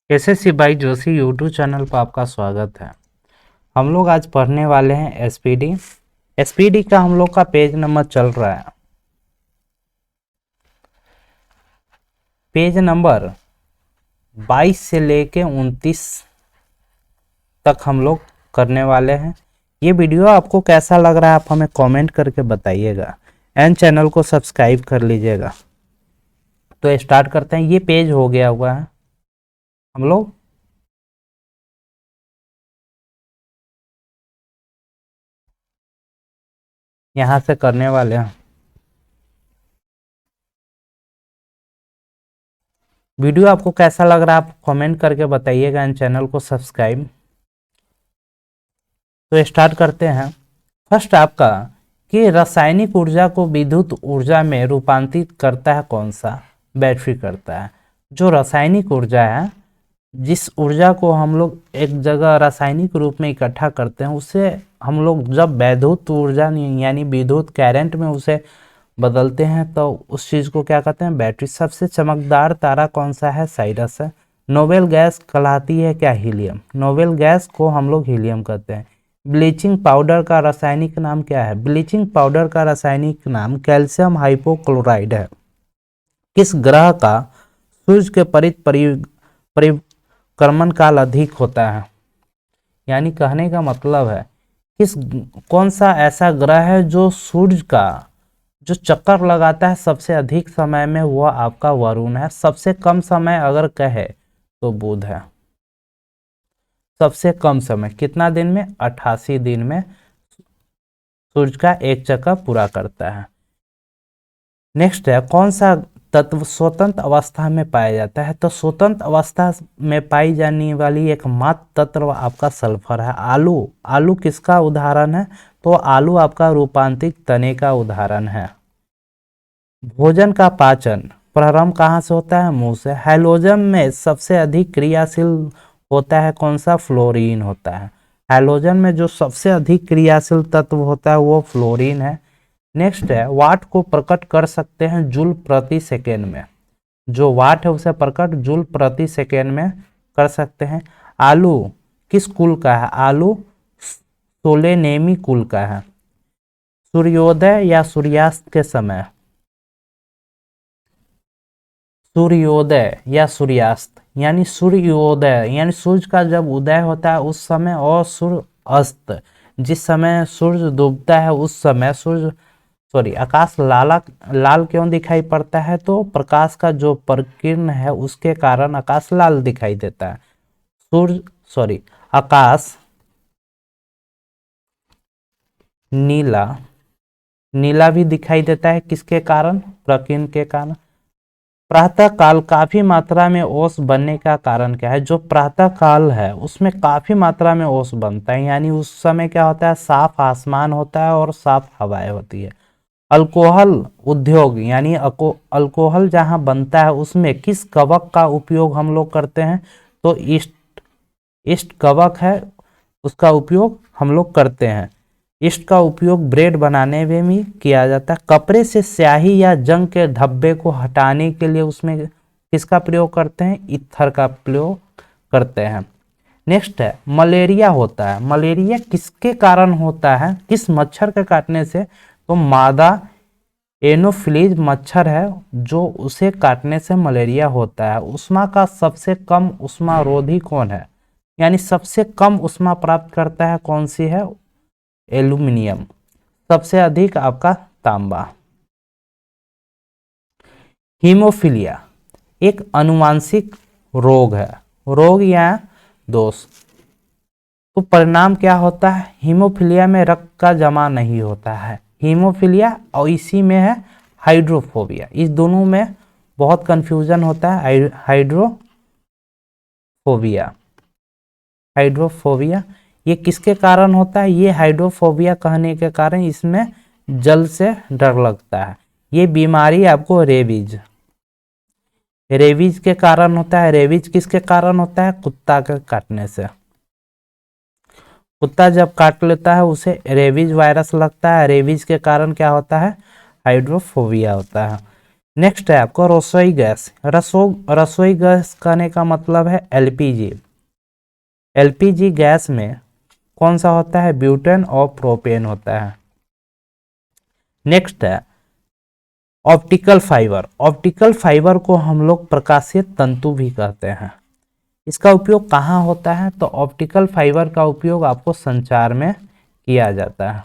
SSC by Joshi YouTube channel पर आपका स्वागत है। हम लोग आज पढ़ने वाले हैं एसपीडी। एसपीडी का हम लोग का पेज नंबर चल रहा है पेज नंबर 22 से लेके 29 तक हम लोग करने वाले हैं। ये वीडियो आपको कैसा लग रहा है आप हमें कमेंट करके बताइएगा एंड चैनल को सब्सक्राइब कर लीजिएगा। तो स्टार्ट करते हैं। ये पेज हो गया हुआ है हम लोग यहाँ से करने वाले हैं। वीडियो आपको कैसा लग रहा है आप कमेंट करके बताइएगा एंड चैनल को सब्सक्राइब। तो स्टार्ट करते हैं। फर्स्ट आपका कि रासायनिक ऊर्जा को विद्युत ऊर्जा में रूपांतरित करता है कौन सा? बैटरी करता है। जो रासायनिक ऊर्जा है, जिस ऊर्जा को हम लोग एक जगह रासायनिक रूप में इकट्ठा करते हैं, उसे हम लोग जब वैद्युत ऊर्जा यानी विद्युत करंट में उसे बदलते हैं तो उस चीज़ को क्या कहते हैं? बैटरी। सबसे चमकदार तारा कौन सा है? साइरस है। नोबेल गैस कहलाती है क्या? हीलियम। नोबेल गैस को हम लोग हीलियम कहते हैं। ब्लीचिंग पाउडर का रासायनिक नाम क्या है? ब्लीचिंग पाउडर का रासायनिक नाम कैल्शियम हाइपोक्लोराइड है। किस ग्रह का सूर्य के परिक्रमण काल अधिक होता है? यानी कहने का मतलब है कौन सा ऐसा ग्रह है जो सूर्य का जो चक्कर लगाता है सबसे अधिक समय में, वह आपका वरुण है। सबसे कम समय अगर कहे तो बुध है। सबसे कम समय कितना दिन में? 88 दिन में सूर्य का एक चक्कर पूरा करता है। नेक्स्ट है, कौन सा तत्व स्वतंत्र अवस्था में पाया जाता है? तो स्वतंत्र अवस्था में पाई जाने वाली एकमात्र तत्व आपका सल्फर है। आलू। आलू किसका उदाहरण है? तो आलू आपका रूपांतरित तने का उदाहरण है। भोजन का पाचन प्रारंभ कहाँ से होता है? मुंह से। हैलोजन में सबसे अधिक क्रियाशील होता है कौन सा? फ्लोरीन होता है। हैलोजन में जो सबसे अधिक क्रियाशील तत्व होता है वो फ्लोरीन है। नेक्स्ट है, वाट को प्रकट कर सकते हैं जूल प्रति सेकेंड में। जो वाट है उसे प्रकट जूल प्रति सेकेंड में कर सकते हैं। आलू किस कुल का है? आलू सोलेनेमी कुल का है। सूर्योदय या सूर्यास्त के समय? सूर्योदय या सूर्यास्त यानी सूर्योदय यानी सूर्य का जब उदय होता है उस समय, और सूर्य अस्त जिस समय सूर्य डूबता है उस समय आकाश लाल क्यों दिखाई पड़ता है? तो प्रकाश का जो प्रकीर्ण है उसके कारण आकाश लाल दिखाई देता है। आकाश नीला भी दिखाई देता है। किसके कारण? प्रकीर्ण के कारण। प्रातः काल काफी मात्रा में ओस बनने का कारण क्या है? जो प्रातः काल है उसमें काफी मात्रा में ओस बनता है, यानी उस समय क्या होता है? साफ आसमान होता है और साफ हवाएं होती है। अल्कोहल उद्योग यानी अल्कोहल जहां बनता है उसमें किस कवक का उपयोग हम लोग करते हैं? तो ईस्ट कवक है, उसका उपयोग हम लोग करते हैं। ईस्ट का उपयोग ब्रेड बनाने में भी किया जाता है। कपड़े से स्याही या जंग के धब्बे को हटाने के लिए उसमें किसका प्रयोग करते हैं? ईथर का प्रयोग करते हैं। नेक्स्ट है, मलेरिया होता है। मलेरिया किसके कारण होता है? किस मच्छर के काटने से? तो मादा एनोफिलीज मच्छर है जो उसे काटने से मलेरिया होता है। उष्मा का सबसे कम उष्मारोधी कौन है? यानी सबसे कम उष्मा प्राप्त करता है कौन सी है? एल्यूमिनियम। सबसे अधिक आपका तांबा। हीमोफीलिया एक अनुवांशिक रोग है, रोग या दोष। तो परिणाम क्या होता है? हीमोफीलिया में रक्त का जमा नहीं होता है। हीमोफीलिया और इसी में है हाइड्रोफोबिया। इस दोनों में बहुत कंफ्यूजन होता है। हाइड्रोफोबिया ये किसके कारण होता है? ये हाइड्रोफोबिया कहने के कारण इसमें जल से डर लगता है। ये बीमारी आपको रेबीज के कारण होता है। रेबीज किसके कारण होता है? कुत्ता के काटने से। कुत्ता जब काट लेता है उसे रेबीज वायरस लगता है। रेबीज के कारण क्या होता है? हाइड्रोफोबिया होता है। नेक्स्ट है आपका रसोई गैस। रसोई गैस कहने का मतलब है एलपीजी। एलपीजी गैस में कौन सा होता है, ब्यूटेन और प्रोपेन होता है। नेक्स्ट है ऑप्टिकल फाइबर। ऑप्टिकल फाइबर को हम लोग प्रकाशीय तंतु भी कहते हैं। इसका उपयोग कहाँ होता है, तो ऑप्टिकल फाइबर का उपयोग आपको संचार में किया जाता है।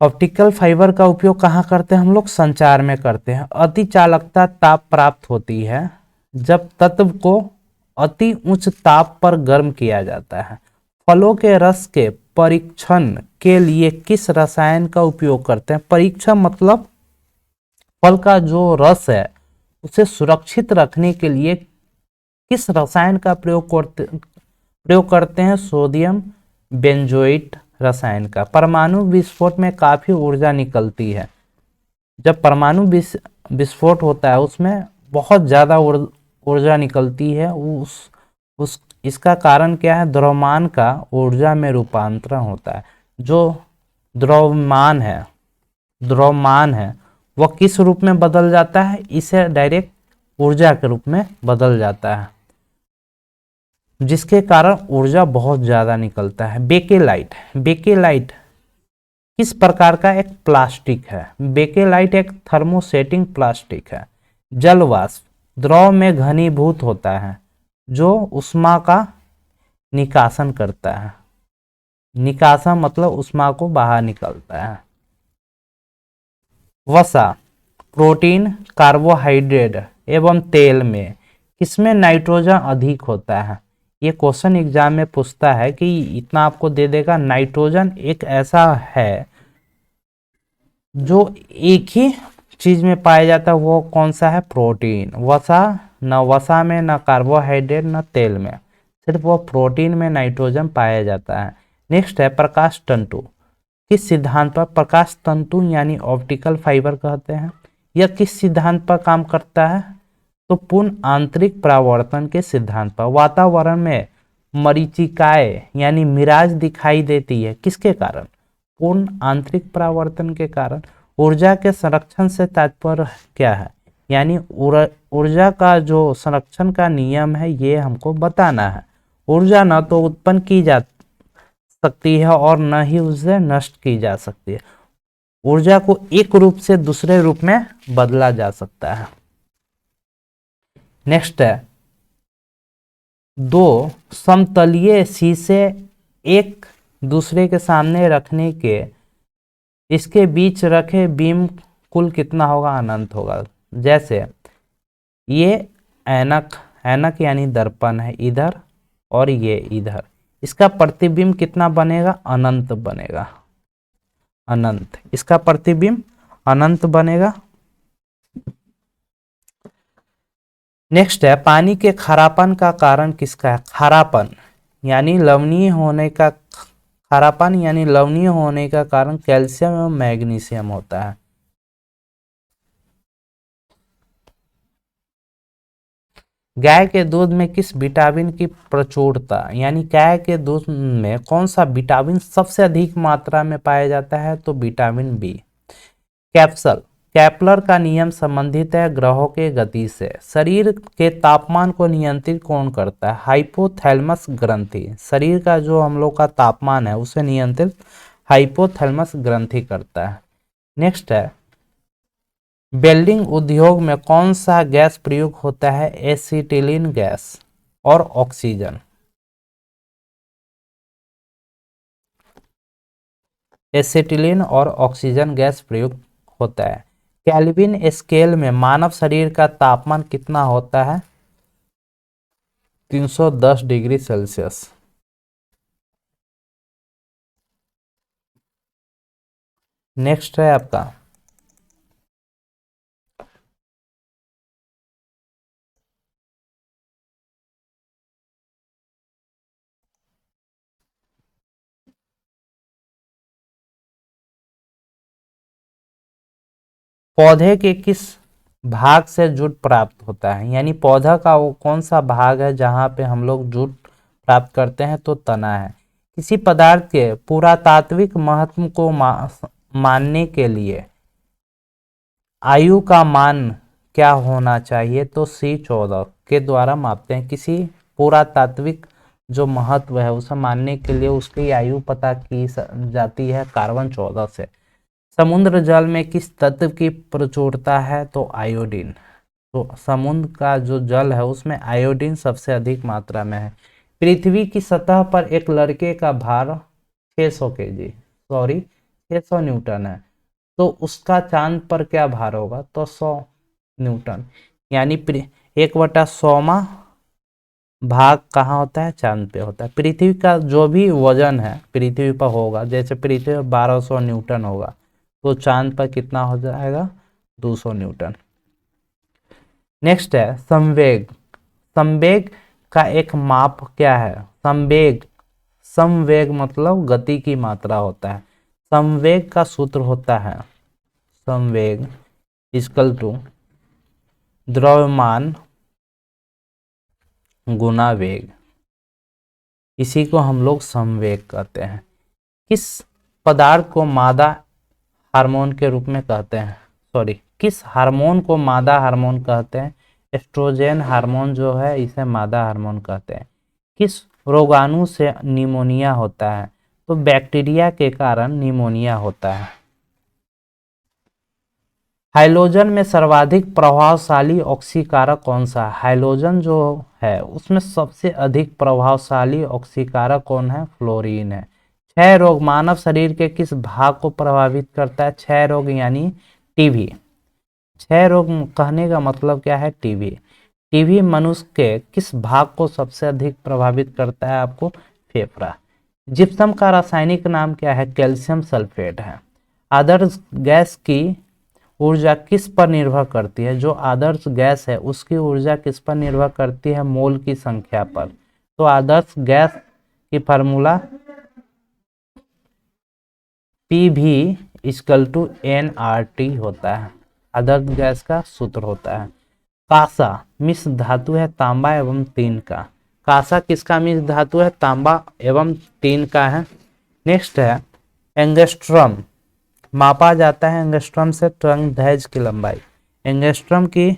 ऑप्टिकल फाइबर का उपयोग कहाँ करते हैं हम लोग, संचार में करते हैं। अति चालकता ताप प्राप्त होती है जब तत्व को अति उच्च ताप पर गर्म किया जाता है। फलों के रस के परीक्षण के लिए किस रसायन का उपयोग करते हैं। परीक्षण मतलब फल का जो रस है उसे सुरक्षित रखने के लिए किस रसायन का प्रयोग करते हैं, सोडियम बेंजोइट रसायन का। परमाणु विस्फोट में काफी ऊर्जा निकलती है। जब परमाणु विस्फोट होता है उसमें बहुत ज्यादा ऊर्जा निकलती है। इसका कारण क्या है, द्रव्यमान का ऊर्जा में रूपांतरण होता है। जो द्रव्यमान है वह किस रूप में बदल जाता है, इसे डायरेक्ट ऊर्जा के रूप में बदल जाता है, जिसके कारण ऊर्जा बहुत ज्यादा निकलता है। बेकेलाइट। बेकेलाइट किस प्रकार का एक प्लास्टिक है। बेकेलाइट एक थर्मोसेटिंग प्लास्टिक है। जलवाष्प द्रव में घनीभूत होता है जो ऊष्मा का निकासन करता है। निकासन मतलब ऊष्मा को बाहर निकलता है। वसा प्रोटीन, कार्बोहाइड्रेट एवं तेल में किसमें नाइट्रोजन अधिक होता है। ये क्वेश्चन एग्जाम में पूछता है कि इतना आपको दे देगा। नाइट्रोजन एक ऐसा है जो एक ही चीज में पाया जाता है, वो कौन सा है, प्रोटीन। वसा में न कार्बोहाइड्रेट न तेल में, सिर्फ वो प्रोटीन में नाइट्रोजन पाया जाता है। नेक्स्ट है प्रकाश तंतु। किस सिद्धांत पर प्रकाश तंतु यानी ऑप्टिकल फाइबर कहते हैं। यह किस सिद्धांत पर काम करता है, तो पूर्ण आंतरिक परावर्तन के सिद्धांत पर। वातावरण में मरीचिकाएं यानी मिराज दिखाई देती है, किसके कारण, पूर्ण आंतरिक परावर्तन के कारण। ऊर्जा के संरक्षण से तात्पर्य क्या है, यानी ऊर्जा का जो संरक्षण का नियम है ये हमको बताना है। ऊर्जा न तो उत्पन्न की जा सकती है और न ही उसे नष्ट की जा सकती है। ऊर्जा को एक रूप से दूसरे रूप में बदला जा सकता है। नेक्स्ट है दो समतलीय शीशे एक दूसरे के सामने रखने के इसके बीच रखे बीम कुल कितना होगा, अनंत होगा। जैसे ये ऐनक यानी दर्पण है इधर और ये इधर, इसका प्रतिबिंब कितना बनेगा, अनंत बनेगा। अनंत, इसका प्रतिबिंब अनंत बनेगा। नेक्स्ट है पानी के खारापन का कारण किसका है। खारापन यानी लवणीय होने का, खारापन यानी लवणीय होने का कारण कैल्शियम एवं मैग्नीशियम होता है। गाय के दूध में किस विटामिन की प्रचुरता, यानी गाय के दूध में कौन सा विटामिन सबसे अधिक मात्रा में पाया जाता है, तो विटामिन बी। केपलर का नियम संबंधित है ग्रहों के गति से। शरीर के तापमान को नियंत्रित कौन करता है, हाइपोथैलेमस ग्रंथि। शरीर का जो हम लोग का तापमान है उसे नियंत्रित हाइपोथैलेमस ग्रंथि करता है। नेक्स्ट है वेल्डिंग उद्योग में कौन सा गैस प्रयोग होता है, एसिटिलीन गैस और ऑक्सीजन। एसिटिलीन और ऑक्सीजन गैस प्रयोग होता है। केल्विन स्केल में मानव शरीर का तापमान कितना होता है, 310 डिग्री सेल्सियस। नेक्स्ट है आपका पौधे के किस भाग से जूट प्राप्त होता है, यानी पौधा का वो कौन सा भाग है जहां पे हम लोग जूट प्राप्त करते हैं, तो तना है। किसी पदार्थ के पुरातात्विक महत्व को मानने के लिए आयु का मान क्या होना चाहिए? तो C14 के द्वारा मापते हैं। किसी पुरातात्विक जो महत्व है उसे मानने के लिए उसकी आयु पता की जाती है कार्बन 14 से। समुद्र जल में किस तत्व की प्रचुरता है? तो आयोडीन। तो समुद्र का जो जल है उसमें आयोडीन सबसे अधिक मात्रा में है। पृथ्वी की सतह पर एक लड़के का भार 600 न्यूटन है, तो उसका चांद पर क्या भार होगा? तो 100 न्यूटन। यानी 1/100वां भाग कहाँ होता है? चांद पे होता है। पृथ्वी का जो भी वजन है पृथ्वी पर होगा, जैसे पृथ्वी पर 1200 न्यूटन होगा, तो चांद पर कितना हो जाएगा? 200 न्यूटन। नेक्स्ट है संवेग। संवेग का एक माप क्या है? संवेग मतलब गति की मात्रा होता है। संवेग का सूत्र होता है संवेग इक्वल टू द्रव्यमान गुना वेग। इसी को हम लोग संवेग कहते हैं। किस पदार्थ को मादा हार्मोन के रूप में कहते हैं? किस हार्मोन को मादा हार्मोन कहते हैं? एस्ट्रोजन हार्मोन जो है इसे मादा हार्मोन कहते हैं। किस रोगाणु से निमोनिया होता है? तो बैक्टीरिया के कारण निमोनिया होता है। हाइड्रोजन में सर्वाधिक प्रभावशाली ऑक्सीकारक कौन सा है? हाइड्रोजन जो है उसमें सबसे अधिक प्रभावशाली ऑक्सीकारक कौन है? फ्लोरीन है। क्षय रोग मानव शरीर के किस भाग को प्रभावित करता है? क्षय रोग यानी टीबी। क्षय रोग कहने का मतलब क्या है? टीबी। टीबी मनुष्य के किस भाग को सबसे अधिक प्रभावित करता है? आपको फेफड़ा। जिप्सम का रासायनिक नाम क्या है? कैल्शियम सल्फेट है। आदर्श गैस की ऊर्जा किस पर निर्भर करती है? जो आदर्श गैस है उसकी ऊर्जा किस पर निर्भर करती है? मोल की संख्या पर। तो आदर्श गैस की फार्मूला PV = nRT होता है। आदर्श गैस का सूत्र होता है। कांसा मिश्र धातु है तांबा एवं टीन का। कांसा किसका मिश्र धातु है? तांबा एवं टीन का है। नेक्स्ट है एंगस्ट्रम। मापा जाता है एंगस्ट्रम से तरंग दैर्ध्य की लंबाई। एंगस्ट्रम की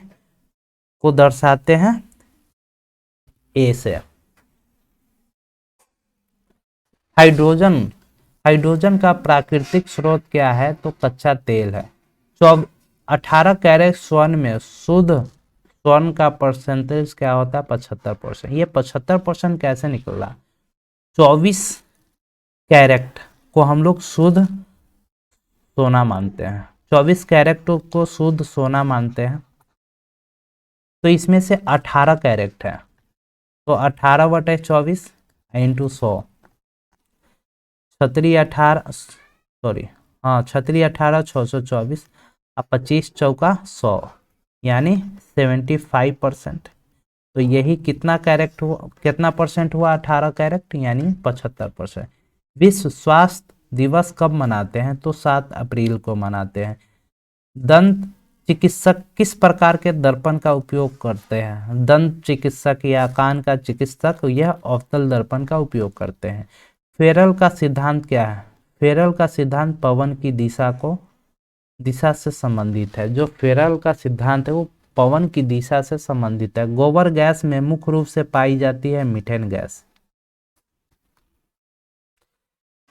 को दर्शाते हैं A से। हाइड्रोजन का प्राकृतिक स्रोत क्या है? तो कच्चा तेल है। 18 कैरेट स्वर्ण में शुद्ध स्वर्ण का परसेंटेज क्या होता है? 75%। ये 75% कैसे निकला? 24 कैरेट को हम लोग शुद्ध सोना मानते हैं। 24 कैरेट को शुद्ध सोना मानते हैं, तो इसमें से 18 कैरेट है, तो 18/24 × 100। छतरी 18 624 और 25 चौका 100 यानी 75%। तो यही कितना कैरेट हुआ? कितना परसेंट हुआ? 18 कैरेट यानी 75%। विश्व स्वास्थ्य दिवस कब मनाते हैं? तो 7 अप्रैल को मनाते हैं। दंत चिकित्सक किस प्रकार के दर्पण का उपयोग करते हैं? दंत चिकित्सक या कान का चिकित्सक यह अवतल दर्पण का उपयोग करते हैं। फेरेल का सिद्धांत क्या है? फेरेल का सिद्धांत पवन की दिशा से संबंधित है। जो फेरेल का सिद्धांत है वो पवन की दिशा से संबंधित है। गोबर गैस में मुख्य रूप से पाई जाती है मीथेन गैस।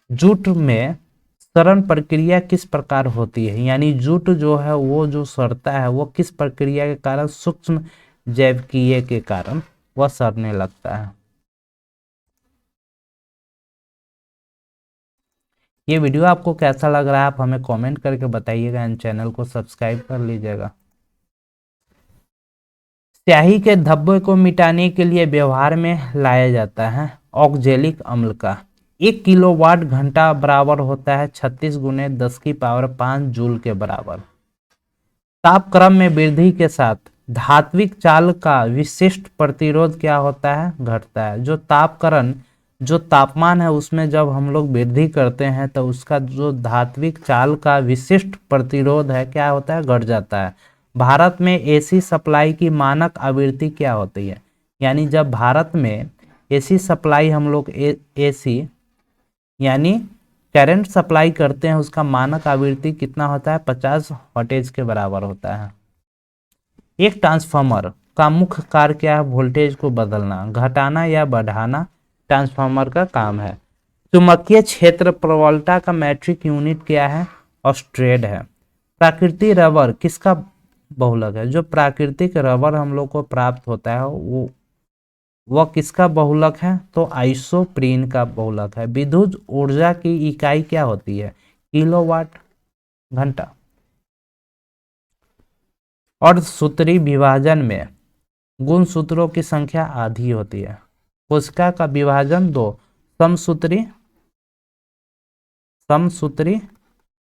जूट में सड़न प्रक्रिया किस प्रकार होती है? यानी जूट जो है वो जो सड़ता है वो किस प्रक्रिया के कारण? सूक्ष्म जैविकीय के कारण वह सड़ने लगता है। ये वीडियो आपको कैसा लग रहा है आप हमें कमेंट करके बताइएगा एंड चैनल को सब्सक्राइब कर लीजिएगा। स्याही के धब्बे को मिटाने के लिए व्यवहार में लाया जाता है ऑक्जेलिक अम्ल का। 1 किलोवाट घंटा बराबर होता है 36 × 10⁵ जूल के बराबर। तापक्रम में वृद्धि के साथ धात्विक चाल का विशिष्ट प्रतिरोध क्या होता है? घटता है। जो तापमान है उसमें जब हम लोग वृद्धि करते हैं तो उसका जो धात्विक चाल का विशिष्ट प्रतिरोध है क्या होता है? घट जाता है। भारत में AC सप्लाई की मानक आवृत्ति क्या होती है? यानी जब भारत में AC सप्लाई हम लोग AC यानी करंट सप्लाई करते हैं उसका मानक आवृत्ति कितना होता है, 50 वोल्टेज के बराबर होता है। एक ट्रांसफार्मर का मुख्य कार्य क्या है, वोल्टेज को बदलना, घटाना या बढ़ाना ट्रांसफार्मर का काम है। चुंबकीय क्षेत्र प्रबलता का मैट्रिक यूनिट क्या है, ऑस्ट्रेड है। प्राकृतिक रबर किसका बहुलक है, जो प्राकृतिक रबर हम लोग को प्राप्त होता है वह किसका बहुलक है, तो आइसोप्रीन का बहुलक है। विद्युत ऊर्जा की इकाई क्या होती है, किलोवाट घंटा। अर्धसूत्री विभाजन में गुणसूत्रों की संख्या आधी होती है। कोशिका का विभाजन दो समसूत्री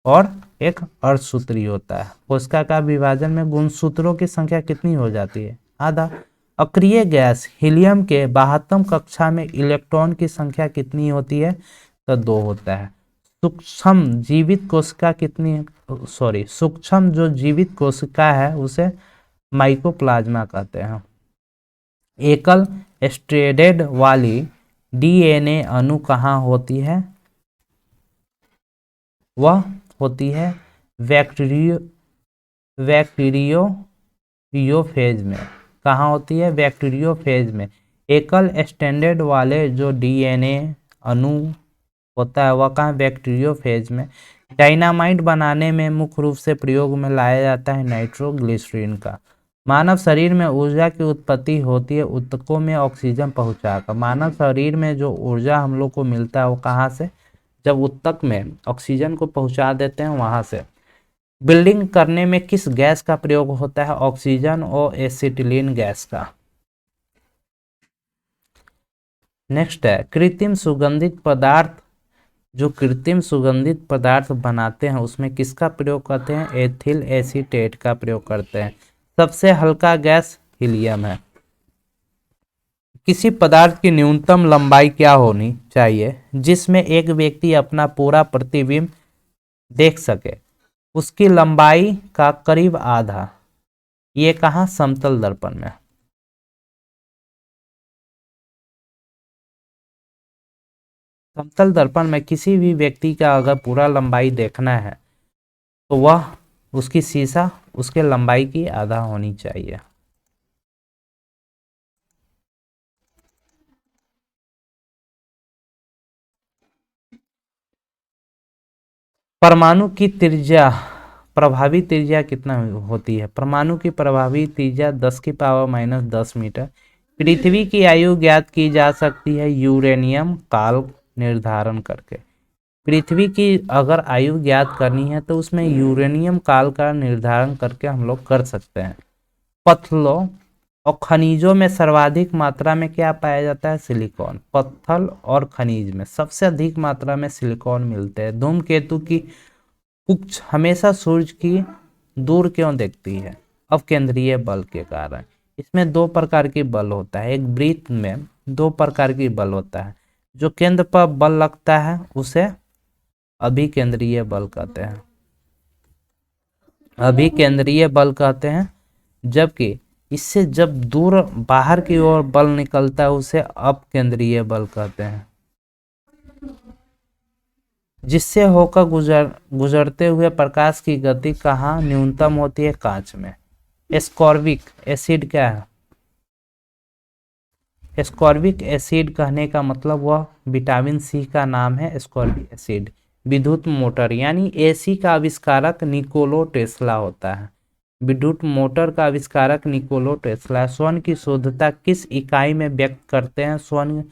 और एक अर्धसूत्री होता है। कोशिका का विभाजन में गुणसूत्रों की संख्या कितनी हो जाती है, आधा। अक्रिय गैस हीलियम के 72 कक्षा में इलेक्ट्रॉन की संख्या कितनी होती है, तो 2 होता है। सूक्ष्म जीवित कोशिका सूक्ष्म जो जीवित कोशिका है उसे माइकोप्लाज्मा कहते हैं। एकल स्ट्रैंडेड वाली डीएनए अणु कहाँ होती है, वह होती है बैक्टीरियोफेज में। कहाँ होती है, बैक्टीरियोफेज में। एकल स्ट्रैंडेड वाले जो डीएनए अणु होता है वह कहाँ, बैक्टीरियोफेज में। डायनामाइट बनाने में मुख्य रूप से प्रयोग में लाया जाता है नाइट्रोग्लिसरीन का। मानव शरीर में ऊर्जा की उत्पत्ति होती है ऊतकों में ऑक्सीजन पहुंचाकर। मानव शरीर में जो ऊर्जा हम लोग को मिलता है वो कहाँ से, जब ऊतक में ऑक्सीजन को पहुंचा देते हैं वहां से। बिल्डिंग करने में किस गैस का प्रयोग होता है, ऑक्सीजन और एसिटिलीन गैस का। नेक्स्ट है कृत्रिम सुगंधित पदार्थ। जो कृत्रिम सुगंधित पदार्थ बनाते हैं उसमें किसका प्रयोग करते हैं, एथिल एसीटेट का प्रयोग करते हैं। सबसे हल्का गैस हीलियम है। किसी पदार्थ की न्यूनतम लंबाई क्या होनी चाहिए जिसमें एक व्यक्ति अपना पूरा प्रतिबिंब देख सके, उसकी लंबाई का करीब आधा। ये कहाँ, समतल दर्पण में। समतल दर्पण में किसी भी व्यक्ति का अगर पूरा लंबाई देखना है तो वह उसकी शीशा उसके लंबाई की आधा होनी चाहिए। परमाणु की त्रिज्या, प्रभावी त्रिज्या कितना होती है, परमाणु की प्रभावी त्रिज्या 10⁻⁻10 मीटर। पृथ्वी की आयु ज्ञात की जा सकती है यूरेनियम काल निर्धारण करके। पृथ्वी की अगर आयु ज्ञात करनी है तो उसमें यूरेनियम काल का निर्धारण करके हम लोग कर सकते हैं। पत्थलों और खनिजों में सर्वाधिक मात्रा में क्या पाया जाता है, सिलिकॉन। पत्थर और खनिज में सबसे अधिक मात्रा में सिलिकॉन मिलते हैं। धूमकेतु की पुच्छ हमेशा सूर्य की दूर क्यों दिखती है, अपकेंद्रीय बल के कारण। इसमें 2 प्रकार की बल होता है, एक वृत्त में 2 प्रकार की बल होता है। जो केंद्र पर बल लगता है उसे अभिकेंद्रीय बल कहते हैं, अभिकेंद्रीय बल कहते हैं। जबकि इससे जब दूर बाहर की ओर बल निकलता है उसे अपकेंद्रीय बल कहते हैं। जिससे होकर गुजरते हुए प्रकाश की गति कहाँ न्यूनतम होती है, कांच में। एस्कॉर्बिक एसिड क्या है, एस्कॉर्बिक एसिड कहने का मतलब वह विटामिन सी का नाम है एस्कॉर्बिक एसिड। विद्युत मोटर यानी एसी का आविष्कारक निकोला टेस्ला होता है। विद्युत मोटर का आविष्कारक निकोला टेस्ला। स्वर्ण की शुद्धता किस इकाई में व्यक्त करते हैं, स्वर्ण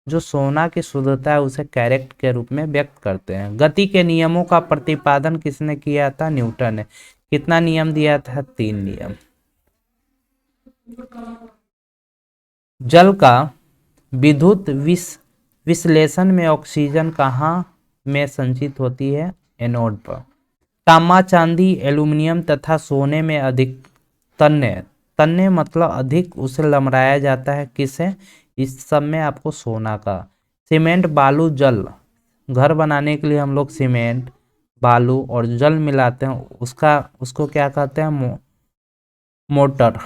जो सोना की शुद्धता है उसे कैरेट के रूप में व्यक्त करते हैं। गति के नियमों का प्रतिपादन किसने किया था, न्यूटन ने। कितना नियम दिया था, 3 नियम। जल का विद्युत विश्लेषण में ऑक्सीजन कहाँ में संचित होती है, एनोड पर। तांबा चांदी एल्यूमिनियम तथा सोने में अधिक तन्ने मतलब अधिक उसे लमराया जाता है, किसे, इस सब में आपको सोना का। सीमेंट बालू जल, घर बनाने के लिए हम लोग सीमेंट बालू और जल मिलाते हैं उसको क्या कहते हैं, मोटर।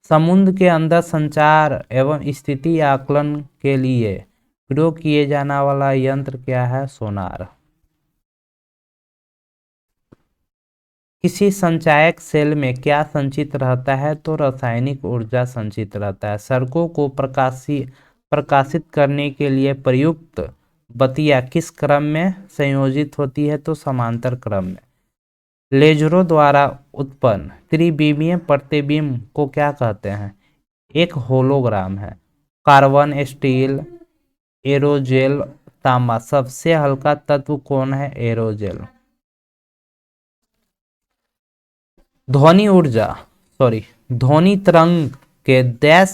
समुद्र के अंदर संचार एवं स्थिति आकलन के लिए प्रयोग किए जाने वाला यंत्र क्या है? सोनार। किसी संचायक सेल में क्या संचित रहता है? तो रासायनिक ऊर्जा संचित रहता है। सड़कों को प्रकाशित करने के लिए प्रयुक्त बत्तियां किस क्रम में संयोजित होती है? तो समांतर क्रम में। लेजरों द्वारा उत्पन्न त्रिविमीय प्रतिबिंब को क्या कहते हैं? एक होलोग्राम है। कार्बन, स्टील, एरोजेल, तांबा। सबसे हल्का तत्व कौन है? एरोजेल। ध्वनि ऊर्जा ध्वनि तरंग के डैश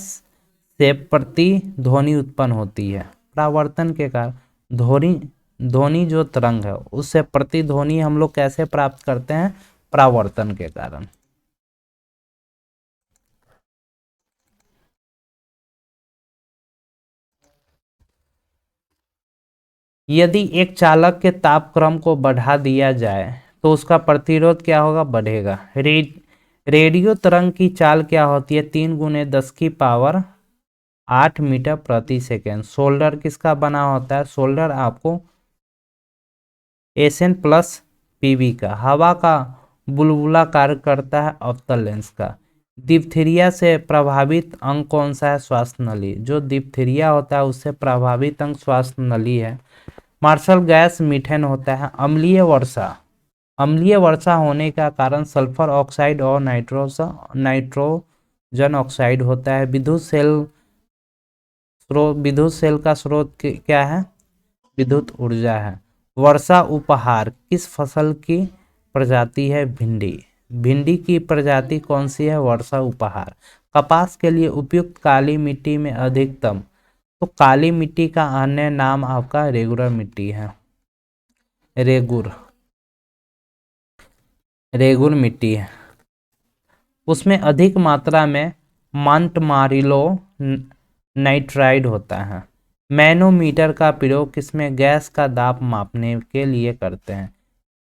से प्रतिध्वनि उत्पन्न होती है? परावर्तन के कारण। ध्वनि ध्वनि जो तरंग है उससे प्रतिध्वनि हम लोग कैसे प्राप्त करते हैं? परावर्तन के कारण। यदि एक चालक के तापक्रम को बढ़ा दिया जाए तो उसका प्रतिरोध क्या होगा? बढ़ेगा। रेडियो तरंग की चाल क्या होती है? 3 × 10⁸ मीटर प्रति सेकेंड। सोल्डर किसका बना होता है? सोल्डर आपको एसएन प्लस पीवी का। हवा का बुलबुला कार्य करता है अवतल लेंस का। डिप्थीरिया से प्रभावित अंग कौन सा है? श्वास नली। जो डिप्थीरिया होता है उससे प्रभावित अंग श्वास नली है। मार्शल गैस मीथेन होता है। अम्लीय वर्षा होने का कारण सल्फर ऑक्साइड और नाइट्रोजन ऑक्साइड होता है। विद्युत सेल का स्रोत क्या है? विद्युत ऊर्जा है। वर्षा उपहार किस फसल की प्रजाति है? भिंडी। भिंडी की प्रजाति कौन सी है? वर्षा उपहार। कपास के लिए उपयुक्त काली मिट्टी में अधिकतम। तो काली मिट्टी का अन्य नाम आपका रेगुलर मिट्टी है। रेगुर मिट्टी है। उसमें अधिक मात्रा में मार्टमारिलो नाइट्राइड होता है। मैनोमीटर का प्रयोग किसमें? गैस का दाब मापने के लिए करते हैं।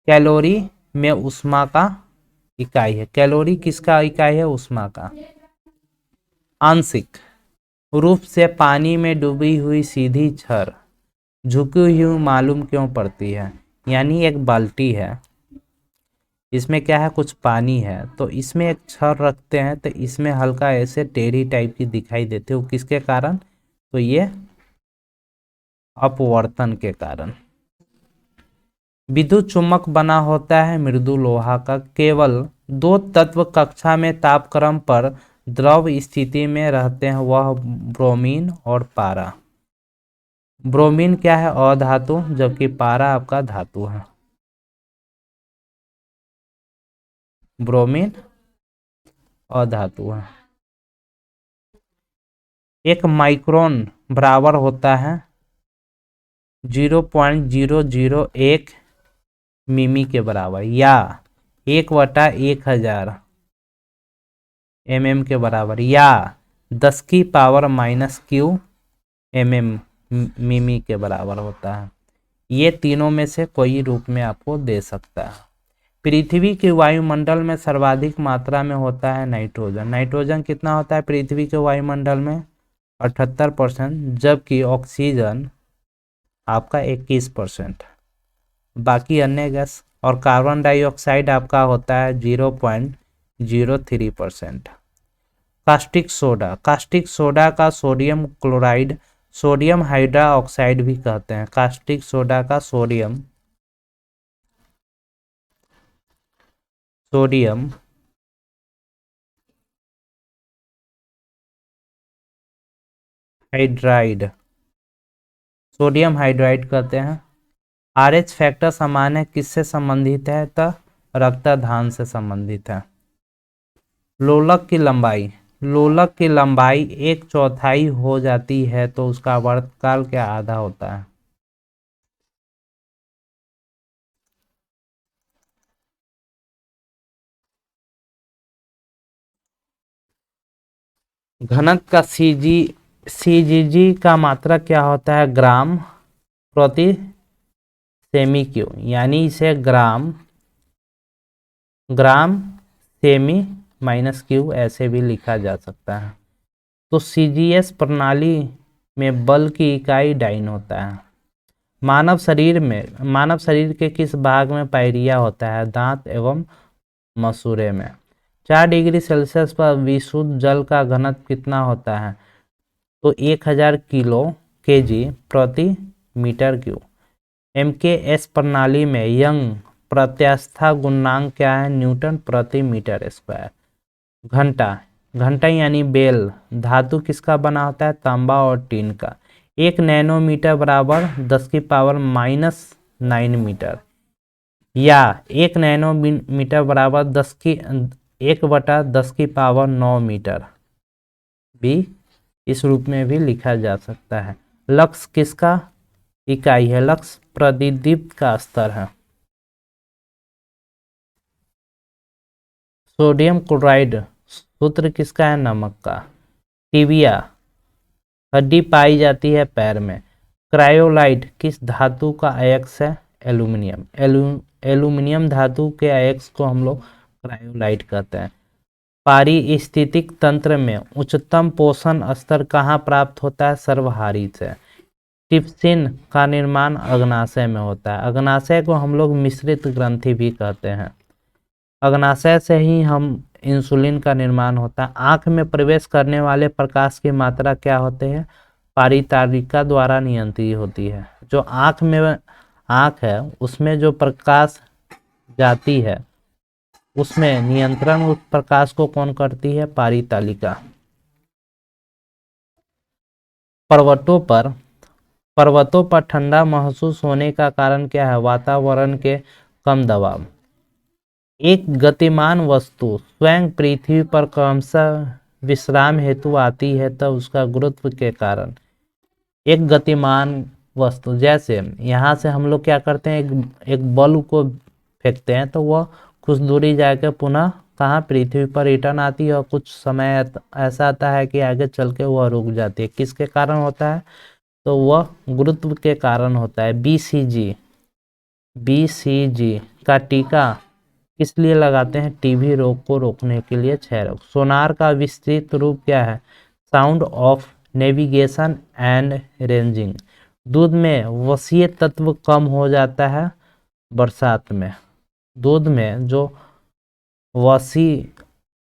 कैलोरी में ऊष्मा का इकाई है। कैलोरी किसका इकाई है? ऊष्मा का। आंशिक रूप से पानी में डूबी हुई सीधी छड़ झुकी हुई मालूम क्यों पड़ती है? यानी एक बाल्टी है, इसमें क्या है? कुछ पानी है, तो इसमें एक छड़ रखते हैं तो इसमें हल्का ऐसे टेढ़ी टाइप की दिखाई देती है। वो किसके कारण? तो ये अपवर्तन के कारण। विद्युत चुम्बक बना होता है मृदु लोहा का। केवल 2 तत्व कक्षा में तापक्रम पर द्रव स्थिति में रहते हैं, वह ब्रोमीन और पारा। ब्रोमीन क्या है? अधातु, जबकि पारा आपका धातु है। ब्रोमीन अधातु है। एक माइक्रोन बराबर होता है 0.001 मिमी के बराबर, या 1/1000 mm के बराबर, या 10⁻⁻³ mm मिमी के बराबर होता है। ये तीनों में से कोई रूप में आपको दे सकता है। पृथ्वी के वायुमंडल में सर्वाधिक मात्रा में होता है नाइट्रोजन। नाइट्रोजन कितना होता है पृथ्वी के वायुमंडल में? 78%, जबकि ऑक्सीजन आपका 21%। बाकी अन्य गैस और कार्बन डाइऑक्साइड आपका होता है 0.03%। कास्टिक सोडा का सोडियम क्लोराइड, सोडियम हाइड्रोक्साइड भी कहते हैं। कास्टिक सोडा का सोडियम हाइड्राइड, सोडियम हाइड्राइड कहते हैं। RH फैक्टर सामान्य किससे संबंधित है? तो रक्तदान से संबंधित है। लोलक की लंबाई 1/4 हो जाती है तो उसका आवर्तकाल क्या? आधा होता है। घनत्व का सीजीजी का मात्रक क्या होता है? ग्राम प्रति सेमी क्यू, यानी इसे ग्राम सेमी -क्यू ऐसे भी लिखा जा सकता है। तो सीजीएस प्रणाली में बल की इकाई डाइन होता है। मानव शरीर के किस भाग में पायरिया होता है? दांत एवं मसूड़े में। 4 डिग्री सेल्सियस पर विशुद्ध जल का घनत्व कितना होता है? तो 1000 किलो केजी प्रति मीटर क्यूब। MKS प्रणाली में यंग प्रत्यास्था गुणांक क्या है? न्यूटन प्रति मीटर स्क्वायर। घंटा यानी बेल धातु किसका बना होता है? तांबा और टीन का। 1 नैनोमीटर बराबर 10⁻⁹ मीटर, या 1 नैनोमीटर बराबर 1/10⁹ मीटर भी इस रूप में भी लिखा जा सकता है। लक्स किसका इकाई है? लक्स प्रतिदीप्त का स्तर है। सोडियम क्लोराइड सूत्र किसका है? नमक का। टिबिया हड्डी पाई जाती है पैर में। क्रायोलाइट किस धातु का अयस्क है? एल्यूमिनियम। एल्यूमिनियम धातु के अयस्क को हम लोग क्रायोलाइट कहते हैं। पारिस्थितिक तंत्र में उच्चतम पोषण स्तर कहाँ प्राप्त होता है? सर्वहारी से। टिप्सिन का निर्माण अग्नाशय में होता है। अग्नाशय को हम लोग मिश्रित ग्रंथि भी कहते हैं। अग्नाशय से ही हम इंसुलिन का निर्माण होता है। आंख में प्रवेश करने वाले प्रकाश की मात्रा क्या होते हैं? परितारिका द्वारा नियंत्रित होती है। जो आंख है उसमें जो प्रकाश जाती है उसमें नियंत्रण उस प्रकाश को कौन करती है? परितालिका। पर्वतों पर ठंडा महसूस होने का कारण क्या है? वातावरण के कम दबाव। एक गतिमान वस्तु स्वयं पृथ्वी पर क्रमशः विश्राम हेतु आती है तब उसका गुरुत्व के कारण। एक गतिमान वस्तु, जैसे यहाँ से हम लोग क्या करते हैं, एक बल को फेंकते हैं तो वह कुछ दूरी जाकर पुनः कहाँ? पृथ्वी पर रिटर्न आती है और कुछ समय ऐसा आता है कि आगे चल के वह रुक जाती है। किसके कारण होता है? तो वह गुरुत्व के कारण होता है। BCG का टीका किस लिए लगाते हैं? टीबी रोग को रोकने के लिए। क्षय रोग। सोनार का विस्तृत रूप क्या है? Sound of navigation and ranging. दूध में वसीय तत्व कम हो जाता है बरसात में। दूध में जो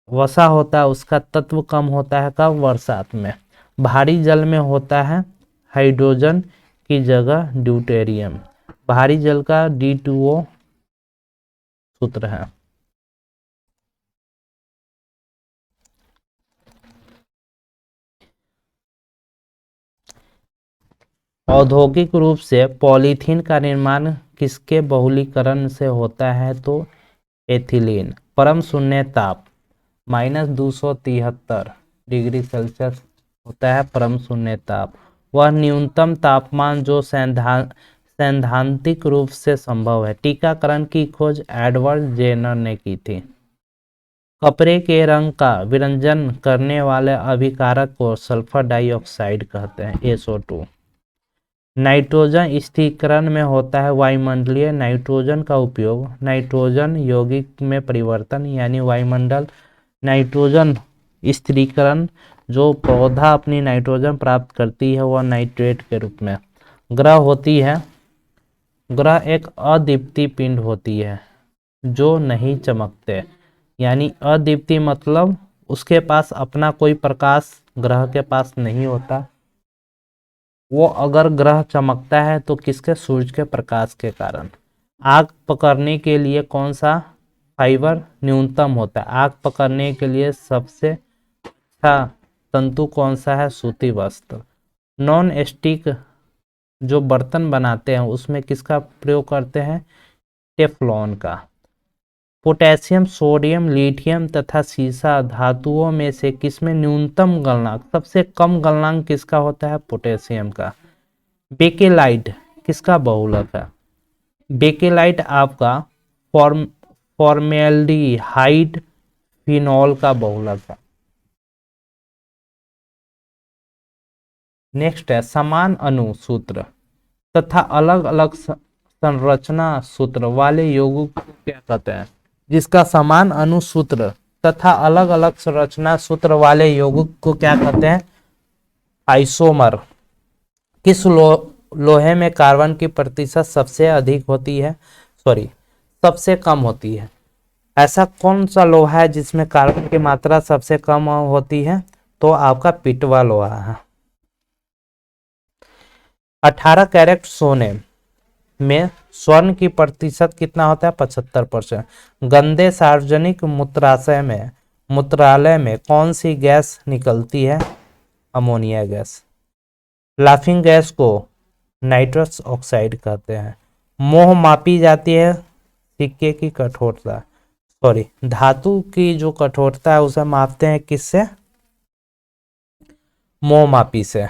वसा होता है उसका तत्व कम होता है कब? बरसात में। भारी जल में होता है हाइड्रोजन की जगह ड्यूटेरियम। भारी जल का D2O सूत्र है। औद्योगिक रूप से पॉलीथीन का निर्माण किसके बहुलीकरण से होता है? तो एथिलीन। परम शून्य ताप -273 डिग्री सेल्सियस होता है परम शून्य ताप। वह न्यूनतम तापमान जो सैद्धांतिक रूप से संभव है। टीकाकरण की खोज एडवर्ड जेनर ने की थी। कपड़े के रंग का विरंजन करने वाले अभिकारक को सल्फर डाइऑक्साइड कहते हैं, SO2। नाइट्रोजन स्थिरीकरण में होता है वायुमंडलीय नाइट्रोजन का उपयोग नाइट्रोजन यौगिक में परिवर्तन, यानी वायुमंडल नाइट्रोजन स्थिरीकरण। जो पौधा अपनी नाइट्रोजन प्राप्त करती है वह नाइट्रेट के रूप में। ग्रह एक अदीप्तीय पिंड होती है जो नहीं चमकते, यानी अदीप्तीय मतलब उसके पास अपना कोई प्रकाश ग्रह के पास नहीं होता। वो अगर ग्रह चमकता है तो किसके? सूर्य के प्रकाश के कारण। आग पकड़ने के लिए कौन सा फाइबर न्यूनतम होता है? आग पकड़ने के लिए सबसे अच्छा तंतु कौन सा है? सूती वस्त्र। नॉन स्टिक जो बर्तन बनाते हैं उसमें किसका प्रयोग करते हैं? टेफ्लॉन का। पोटेशियम, सोडियम, लिथियम तथा सीसा धातुओं में से किसमें न्यूनतम गलनांक, सबसे कम गलनांक किसका होता है? पोटेशियम का। बेकेलाइट किसका बहुलक है? बेकेलाइट आपका फॉर्मेल्डिहाइड फिनॉल का बहुलक है। नेक्स्ट है समान अणु सूत्र तथा अलग अलग संरचना सूत्र वाले यौगिक को क्या कहते हैं? जिसका समान अणु सूत्र तथा अलग अलग संरचना सूत्र वाले यौगिक को क्या कहते हैं? आइसोमर। किस लोहे में कार्बन की प्रतिशत सबसे अधिक होती है, सॉरी सबसे कम होती है? ऐसा कौन सा लोहा है जिसमें कार्बन की मात्रा सबसे कम होती है? तो आपका पिटवा लोहा है। 18 कैरेट सोने में स्वर्ण की प्रतिशत कितना होता है? 75%। गंदे सार्वजनिक मूत्रालय में कौन सी गैस निकलती है? Ammonia gas. लाफिंग गैस को नाइट्रस ऑक्साइड कहते हैं। मोह मापी जाती है सिक्के की कठोरता, सॉरी धातु की जो कठोरता है उसे मापते हैं किससे? मोह मापी से।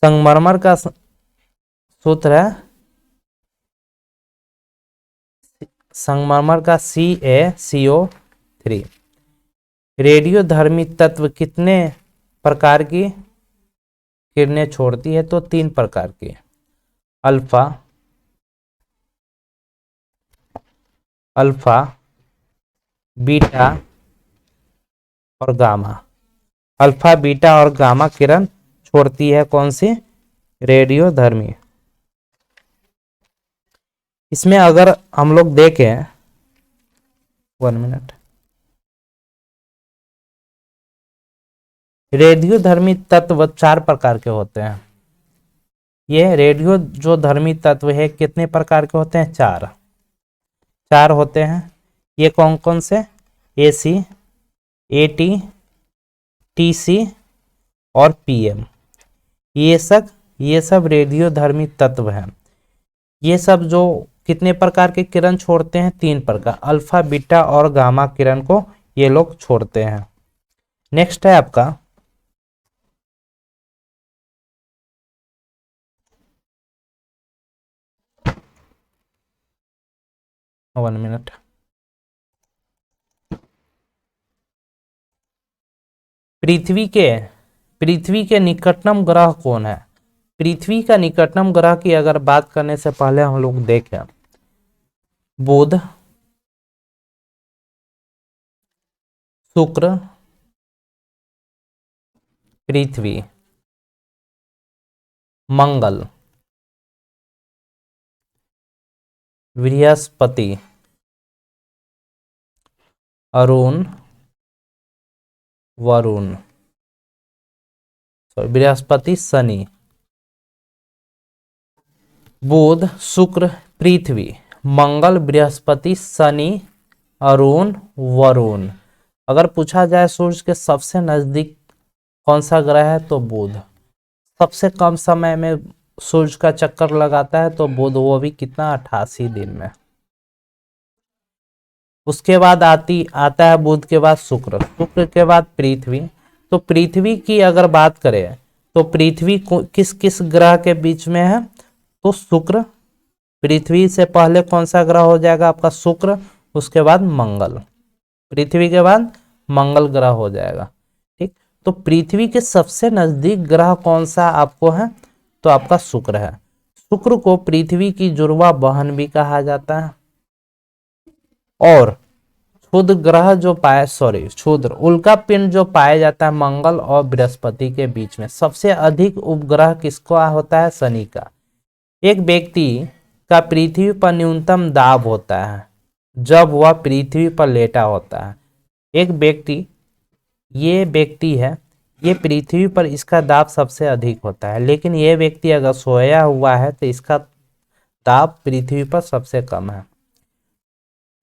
संगमरमर का सूत्र है, संगमरमर का CaCO3। रेडियोधर्मी तत्व कितने प्रकार की किरणें छोड़ती है? तो 3 प्रकार की, अल्फा, अल्फा, बीटा और गामा। अल्फा, बीटा और गामा किरण छोड़ती है कौन सी? रेडियोधर्मी। इसमें अगर हम लोग देखें, 1 मिनट, रेडियोधर्मी तत्व 4 प्रकार के होते हैं। ये रेडियो जो धर्मी तत्व है कितने प्रकार के होते हैं? 4 होते हैं। ये कौन कौन से? AC, AT, TC और PM। ये सब रेडियोधर्मी तत्व हैं। ये सब जो कितने प्रकार के किरण छोड़ते हैं? 3 प्रकार, अल्फा, बीटा और गामा किरण को ये लोग छोड़ते हैं। नेक्स्ट है आपका 1 मिनट। पृथ्वी के निकटतम ग्रह कौन है? पृथ्वी का निकटतम ग्रह की अगर बात करने से पहले हम लोग देखें, बुध, शुक्र, पृथ्वी, मंगल, बृहस्पति, अरुण, वरुण, बृहस्पति, शनि, बुध, शुक्र, पृथ्वी, मंगल, बृहस्पति, शनि, अरुण, वरुण। अगर पूछा जाए सूर्य के सबसे नजदीक कौन सा ग्रह है तो बुध। सबसे कम समय में सूर्य का चक्कर लगाता है तो बुध, वो भी कितना? 88 दिन में। उसके बाद आता है बुध के बाद शुक्र, शुक्र के बाद पृथ्वी। तो पृथ्वी की अगर बात करें तो पृथ्वी किस किस ग्रह के बीच में है? तो शुक्र, पृथ्वी से पहले कौन सा ग्रह हो जाएगा आपका? शुक्र, उसके बाद मंगल, पृथ्वी के बाद मंगल ग्रह हो जाएगा। ठीक, तो पृथ्वी के सबसे नजदीक ग्रह कौन सा आपको है? तो आपका शुक्र है। शुक्र को पृथ्वी की जुड़वा बहन भी कहा जाता है। और क्षुद्र ग्रह जो क्षुद्र उल्का पिंड जो पाया जाता है मंगल और बृहस्पति के बीच में। सबसे अधिक उपग्रह किसको होता है? शनि का। एक व्यक्ति का पृथ्वी पर न्यूनतम दाब होता है जब वह पृथ्वी पर लेटा होता है। एक व्यक्ति, ये व्यक्ति है, ये पृथ्वी पर इसका दाब सबसे अधिक होता है, लेकिन ये व्यक्ति अगर सोया हुआ है तो इसका दाब पृथ्वी पर सबसे कम है।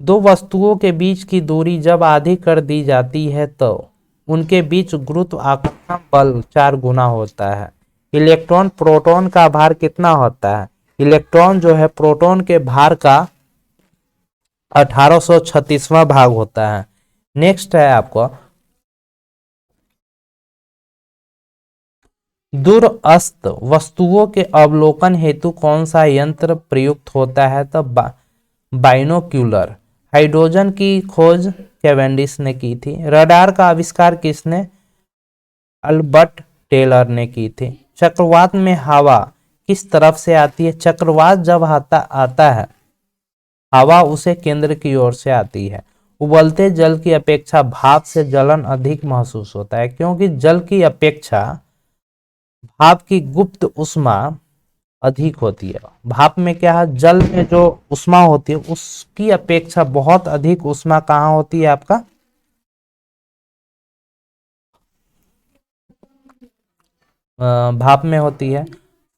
दो वस्तुओं के बीच की दूरी जब आधी कर दी जाती है तो उनके बीच गुरुत्वाकर्षण बल 4 गुना होता है। इलेक्ट्रॉन प्रोटॉन का भार कितना होता है? इलेक्ट्रॉन जो है प्रोटॉन के भार का 1836वां भाग होता है। नेक्स्ट है आपको दूरस्थ वस्तुओं के अवलोकन हेतु कौन सा यंत्र प्रयुक्त होता है? तो बाइनोक्यूलर। हाइड्रोजन की खोज कैवेंडिश ने की थी। रडार का आविष्कार किसने? अल्बर्ट टेलर ने की थी। चक्रवात में हवा किस तरफ से आती है? चक्रवात जब आता है हवा उसे केंद्र की ओर से आती है। उबलते जल की अपेक्षा भाप से जलन अधिक महसूस होता है, क्योंकि जल की अपेक्षा भाप की गुप्त ऊष्मा अधिक होती है। भाप में क्या है, जल में जो ऊष्मा होती है उसकी अपेक्षा बहुत अधिक ऊष्मा कहाँ होती है आपका, भाप में होती है।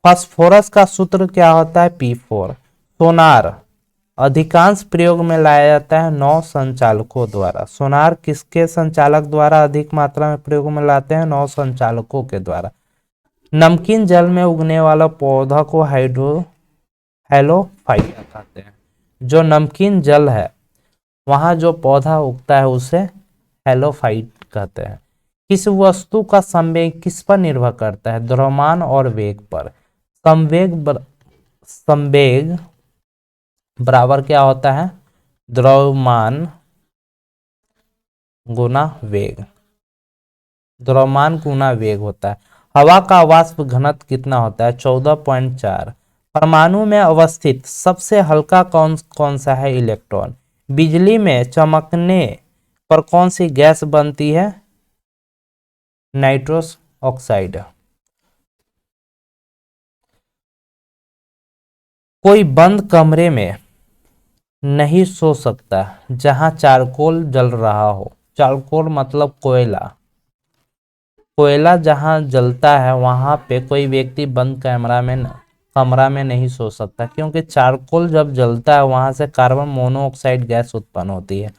फास्फोरस का सूत्र क्या होता है, P4। सोनार अधिकांश प्रयोग में लाया जाता है नौ संचालकों द्वारा। सोनार किसके संचालक द्वारा अधिक मात्रा में प्रयोग में लाते हैं, नौ संचालकों के द्वारा। नमकीन जल में उगने वाला पौधा को हैलोफाइटा कहते हैं। जो नमकीन जल है वहां जो पौधा उगता है उसे हैलोफाइट कहते हैं। किस वस्तु का संवेग किस पर निर्भर करता है, द्रव्यमान और वेग पर। संवेग बराबर क्या होता है, द्रव्यमान गुना वेग। द्रव्यमान गुना वेग होता है। हवा का वाष्प घनत्व कितना होता है, 14.4। परमाणु में अवस्थित सबसे हल्का कौन कौन सा है, इलेक्ट्रॉन। बिजली में चमकने पर कौन सी गैस बनती है, नाइट्रोस ऑक्साइड। कोई बंद कमरे में नहीं सो सकता जहां चारकोल जल रहा हो। चारकोल मतलब कोयला। कोयला जहां जलता है वहां पे कोई व्यक्ति बंद कमरा में नहीं सो सकता, क्योंकि चारकोल जब जलता है वहां से कार्बन मोनोऑक्साइड गैस उत्पन्न होती है।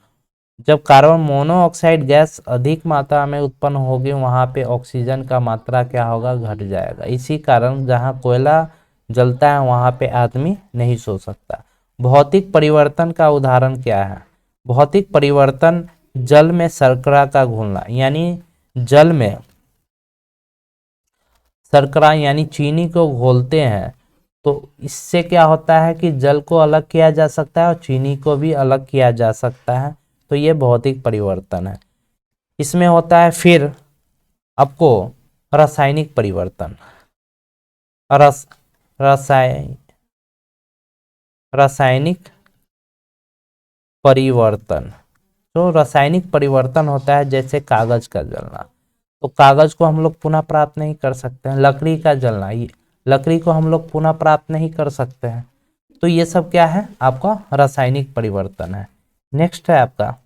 जब कार्बन मोनोऑक्साइड गैस अधिक मात्रा में उत्पन्न होगी वहां पे ऑक्सीजन का मात्रा क्या होगा, घट जाएगा। इसी कारण जहां कोयला जलता है वहां पे आदमी नहीं सो सकता। भौतिक परिवर्तन का उदाहरण क्या है, भौतिक परिवर्तन जल में शर्करा का घुलना, यानी जल में शर्करा यानी चीनी को घोलते हैं तो इससे क्या होता है कि जल को अलग किया जा सकता है और चीनी को भी अलग किया जा सकता है। तो ये भौतिक परिवर्तन है। इसमें होता है फिर आपको रासायनिक परिवर्तन। रस रसाय रासायनिक परिवर्तन, तो रासायनिक परिवर्तन होता है जैसे कागज का जलना। तो कागज को हम लोग पुनः प्राप्त नहीं कर सकते हैं। लकड़ी का जलना, ये लकड़ी को हम लोग पुनः प्राप्त नहीं कर सकते हैं। तो ये सब क्या है, आपका रासायनिक परिवर्तन है। नेक्स्ट है आपका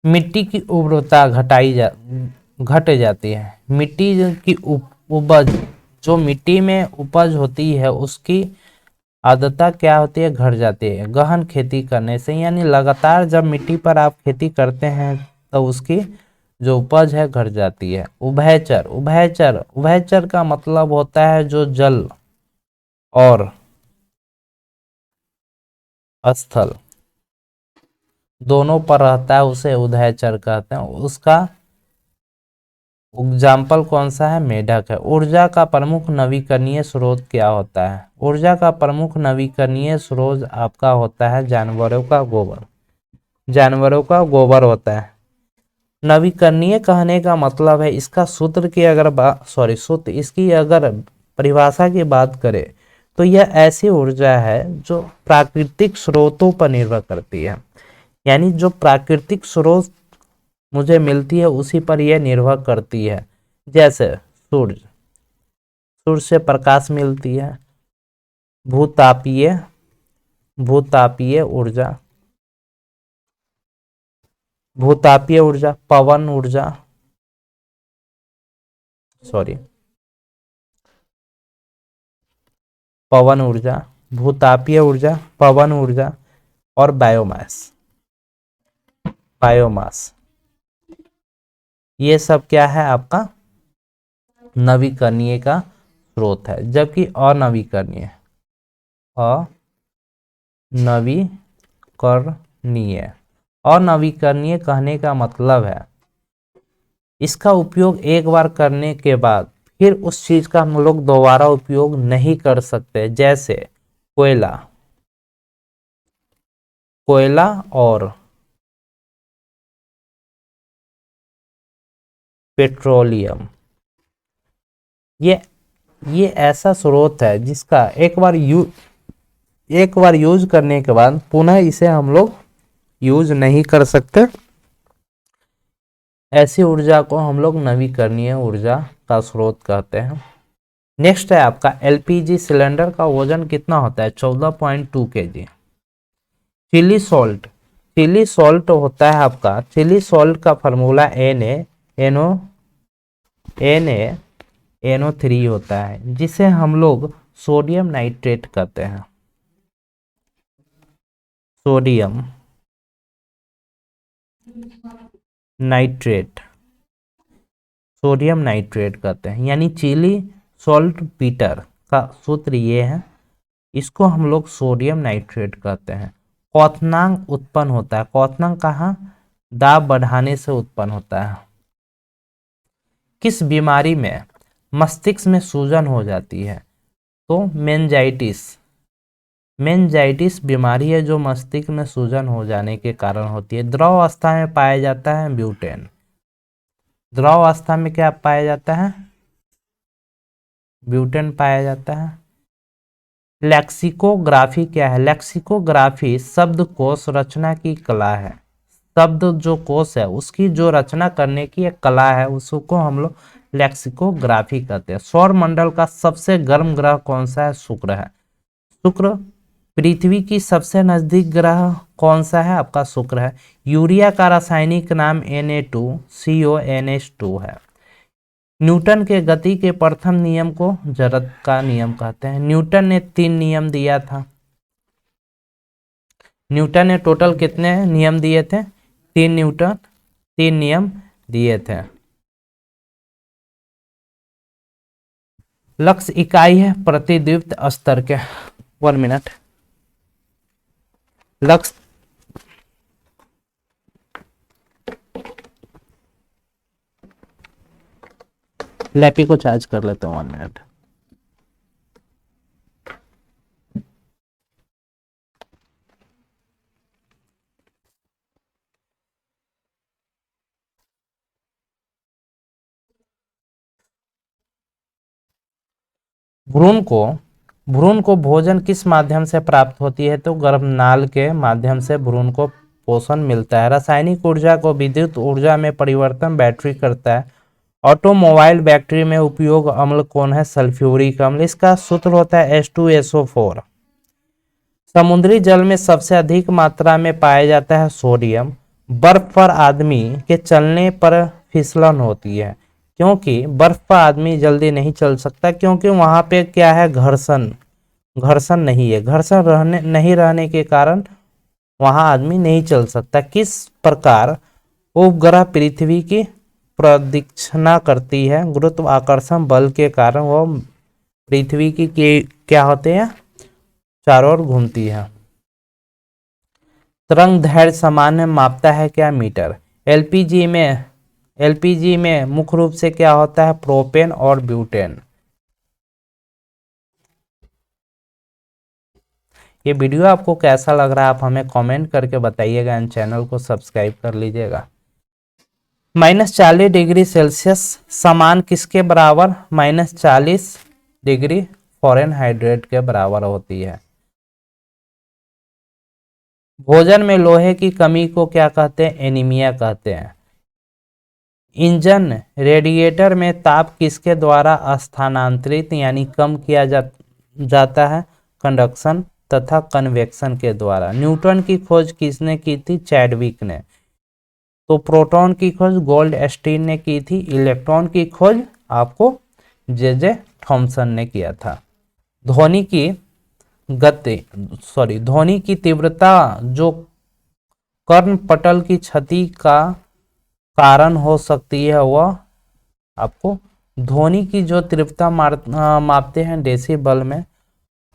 मिट्टी की उर्वरता घट जाती है। मिट्टी की उपज, जो मिट्टी में उपज होती है उसकी आर्द्रता क्या होती है, घट जाती है गहन खेती करने से। यानी लगातार जब मिट्टी पर आप खेती करते हैं तो उसकी जो उपज है घट जाती है। उभयचर उभयचर उभयचर का मतलब होता है जो जल और स्थल दोनों पर रहता है उसे उभयचर कहते हैं। उसका एग्जाम्पल कौन सा है, मेढक है। ऊर्जा का प्रमुख नवीकरणीय स्रोत क्या होता है, ऊर्जा का प्रमुख नवीकरणीय स्रोत आपका होता है जानवरों का गोबर। जानवरों का गोबर होता है नवीकरणीय। कहने का मतलब है इसका सूत्र की अगर सूत्र इसकी अगर परिभाषा की बात करें तो यह ऐसी ऊर्जा है जो प्राकृतिक स्रोतों पर निर्भर करती है। यानी जो प्राकृतिक स्रोत मुझे मिलती है उसी पर यह निर्भर करती है। जैसे सूर्य, सूर्य से प्रकाश मिलती है। भूतापीय भूतापीय ऊर्जा, भूतापीय ऊर्जा, पवन ऊर्जा, सॉरी पवन ऊर्जा, भूतापीय ऊर्जा, पवन ऊर्जा और बायोमास। बायोमास ये सब क्या है आपका नवीकरणीय का स्रोत है। जबकि अनवीकरणीय अनवीकरणीय अनवीकरणीय कहने का मतलब है इसका उपयोग एक बार करने के बाद फिर उस चीज का हम लोग दोबारा उपयोग नहीं कर सकते। जैसे कोयला, कोयला और पेट्रोलियम, ये ये ऐसा स्रोत है जिसका एक बार एक बार यूज करने के बाद पुनः इसे हम लोग यूज नहीं कर सकते। ऐसी ऊर्जा को हम लोग नवीकरणीय ऊर्जा का स्रोत कहते हैं। नेक्स्ट है आपका एलपीजी सिलेंडर का वजन कितना होता है? 14.2 kg। Chilli salt, chilli salt होता है आपका, चिली सॉल्ट का फॉर्मूला NaNO3 होता है, जिसे हम लोग सोडियम नाइट्रेट कहते हैं। सोडियम नाइट्रेट, सोडियम नाइट्रेट कहते हैं। यानी चिली सॉल्ट पीटर का सूत्र ये है, इसको हम लोग सोडियम नाइट्रेट कहते हैं। क्वथनांक उत्पन्न होता है, क्वथनांक कहाँ? दाब बढ़ाने से उत्पन्न होता है। किस बीमारी में मस्तिष्क में सूजन हो जाती है? तो मेनिंजाइटिस, मेनिंजाइटिस बीमारी है जो मस्तिष्क में सूजन हो जाने के कारण होती है। द्रव अवस्था में पाया जाता है ब्यूटेन, द्रव अवस्था में क्या पाया जाता है? ब्यूटेन पाया जाता है। लेक्सिकोग्राफी क्या है? लेक्सिकोग्राफी शब्दकोश रचना की कला है। शब्द जो कोश है उसकी जो रचना करने की एक कला है, उसको हम लोग लेक्सिकोग्राफी कहते हैं। सौर मंडल का सबसे गर्म ग्रह कौन सा है? शुक्र है। शुक्र। पृथ्वी की सबसे नजदीक ग्रह कौन सा है? आपका शुक्र है। यूरिया का रासायनिक नाम Na2CONH2 है। न्यूटन के गति के प्रथम नियम को जड़त्व का नियम कहते हैं। न्यूटन ने 3 नियम दिया था। न्यूटन ने टोटल कितने नियम दिए थे? 3 नियम दिए थे। लक्स इकाई है प्रतिदीप्त स्तर के। 1 मिनट। लक्स लैपी को चार्ज कर लेते हैं 1 मिनट। भ्रूण को भोजन किस माध्यम से प्राप्त होती है? तो गर्भनाल के माध्यम से भ्रूण को पोषण मिलता है। रासायनिक ऊर्जा को विद्युत ऊर्जा में परिवर्तन बैटरी करता है। ऑटोमोबाइल बैटरी में उपयोग अम्ल कौन है? सल्फ्यूरिक अम्ल। इसका सूत्र होता है H2SO4। समुद्री जल में सबसे अधिक मात्रा में पाया जाता है सोडियम। बर्फ पर आदमी के चलने पर फिसलन होती है, क्योंकि बर्फ पर आदमी जल्दी नहीं चल सकता, क्योंकि वहां पे क्या है? घर्षण नहीं है। घर्षण नहीं रहने के कारण वहां आदमी नहीं चल सकता। किस प्रकार उपग्रह पृथ्वी की प्रदक्षिणा करती है? गुरुत्वाकर्षण बल के कारण वो पृथ्वी की क्या होते हैं? चारों ओर घूमती है। तरंग दैर्ध्य सामान्य मापता है क्या? मीटर। एलपीजी में मुख्य रूप से क्या होता है? प्रोपेन और ब्यूटेन। ये वीडियो आपको कैसा लग रहा है आप हमें कमेंट करके बताइएगा एंड चैनल को सब्सक्राइब कर लीजिएगा। -40 डिग्री सेल्सियस समान किसके बराबर? -40 डिग्री फ़ारेनहाइट के बराबर होती है। भोजन में लोहे की कमी को क्या कहते हैं? एनीमिया कहते हैं। इंजन रेडिएटर में ताप किसके द्वारा स्थानांतरित यानी कम किया जाता है? कंडक्शन तथा कन्वेक्शन के द्वारा। न्यूटन की खोज किसने की थी? चैडविक ने। तो प्रोटॉन की खोज गोल्डस्टीन ने की थी। इलेक्ट्रॉन की खोज आपको जे थॉमसन ने किया था। ध्वनि की तीव्रता जो कर्णपटल की क्षति का कारण हो सकती है, वह आपको ध्वनि की जो तीव्रता मापते हैं डेसिबल में,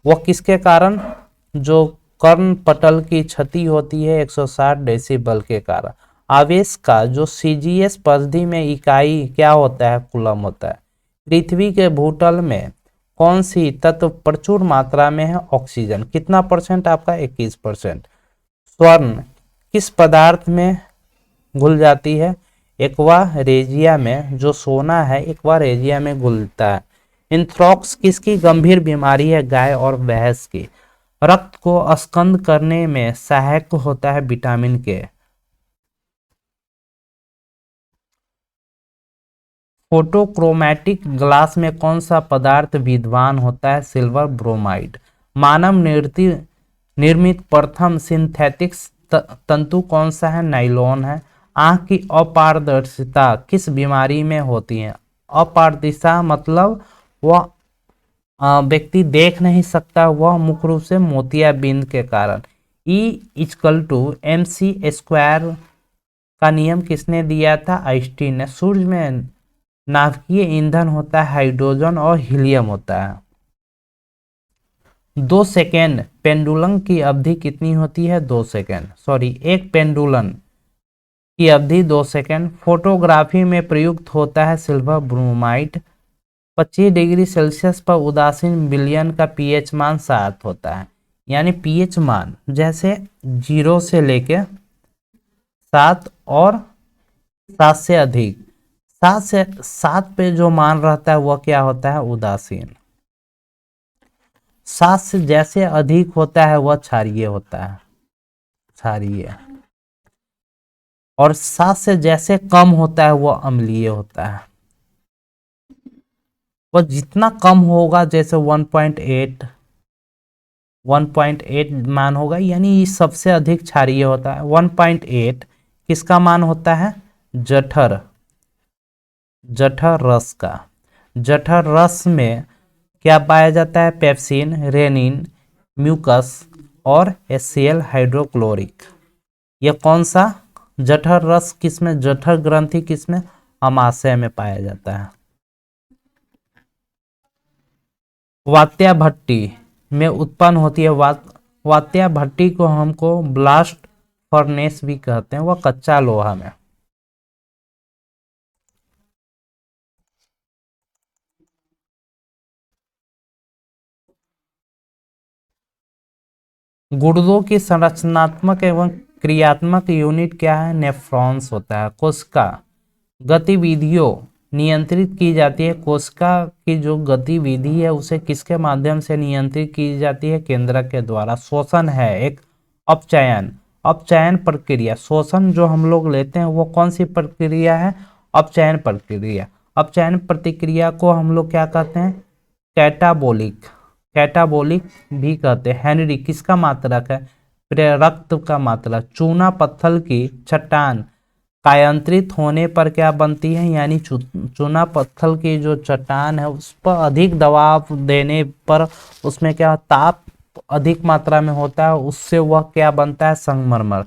वह किसके कारण? जो कर्णपटल की क्षति होती है 160 डेसिबल के कारण। आवेश का जो सीजीएस परिधि में इकाई क्या होता है? कूलम होता है। पृथ्वी के भूतल में कौन सी तत्व प्रचुर मात्रा में है? ऑक्सीजन। कितना %? आपका 21%। स्वर्ण किस पदार्थ में घुल जाती है? एक्वा रेजिया में। जो सोना है एक्वा रेजिया में घुलता है। एंथ्रेक्स किसकी गंभीर बीमारी है? गाय और भैंस की। रक्त को अस्कंद करने में सहायक होता है विटामिन के। फोटोक्रोमैटिक ग्लास में कौन सा पदार्थ विद्यमान होता है? Silver bromide. मानव निर्मित प्रथम सिंथेटिक तंतु कौन सा है? नाइलॉन है। आंख की अपारदर्शिता किस बीमारी में होती है? अपारदर्शिता मतलब वह व्यक्ति देख नहीं सकता, वह मुख्य रूप से मोतियाबिंद के कारण। E=mc² का नियम किसने दिया था? आइंस्टीन ने। सूर्य में नाभिकीय ईंधन होता है हाइड्रोजन और हीलियम होता है। 2 सेकेंड पेंडुलम की अवधि कितनी होती है? 2 सेकेंड। सॉरी, एक पेंडुलम की अवधि 2 सेकेंड। फोटोग्राफी में प्रयुक्त होता है सिल्वर ब्रोमाइड। 25 डिग्री सेल्सियस पर उदासीन विलयन का पीएच मान 7 होता है। यानी पीएच मान जैसे 0 से लेके 7 और 7 से अधिक, 7 से 7 पे जो मान रहता है वह क्या होता है? उदासीन। 7 से जैसे अधिक होता है वह क्षारीय होता है, क्षारीय। और 7 से जैसे कम होता है वह अम्लीय होता है। वह जितना कम होगा, जैसे 1.8 मान होगा, यानी सबसे अधिक क्षारीय होता है। 1.8 किसका मान होता है? जठर रस का। जठर रस में क्या पाया जाता है? पेप्सिन, रेनिन, म्यूकस और HCl हाइड्रोक्लोरिक। यह कौन सा जठर रस किसमें, जठर ग्रंथि किसमें? अमाशय में पाया जाता है। वात्या भट्टी में उत्पन्न होती है। वात्या भट्टी को हमको ब्लास्ट फर्नेस भी कहते हैं, वह कच्चा लोहा में। गुर्दों की संरचनात्मक एवं क्रियात्मक यूनिट क्या है? नेफ्रॉन्स होता है। कोशिका गतिविधियों नियंत्रित की जाती है। कोशिका की जो गतिविधि है उसे किसके माध्यम से नियंत्रित की जाती है? केंद्रक के द्वारा। श्वसन है एक अपचयन प्रक्रिया। श्वसन जो हम लोग लेते हैं वो कौन सी प्रक्रिया है? अपचयन प्रक्रिया। अपचयन प्रक्रिया को हम लोग क्या कहते हैं? कैटाबोलिक भी कहते हैं। हेनरी किसका मात्रक है? रक्त का मात्रक। चूना पत्थर की चट्टान कायांतरित होने पर क्या बनती है? यानी चूना पत्थर की जो चट्टान है उस पर अधिक दबाव देने पर उसमें क्या ताप अधिक मात्रा में होता है, उससे वह क्या बनता है? संगमरमर।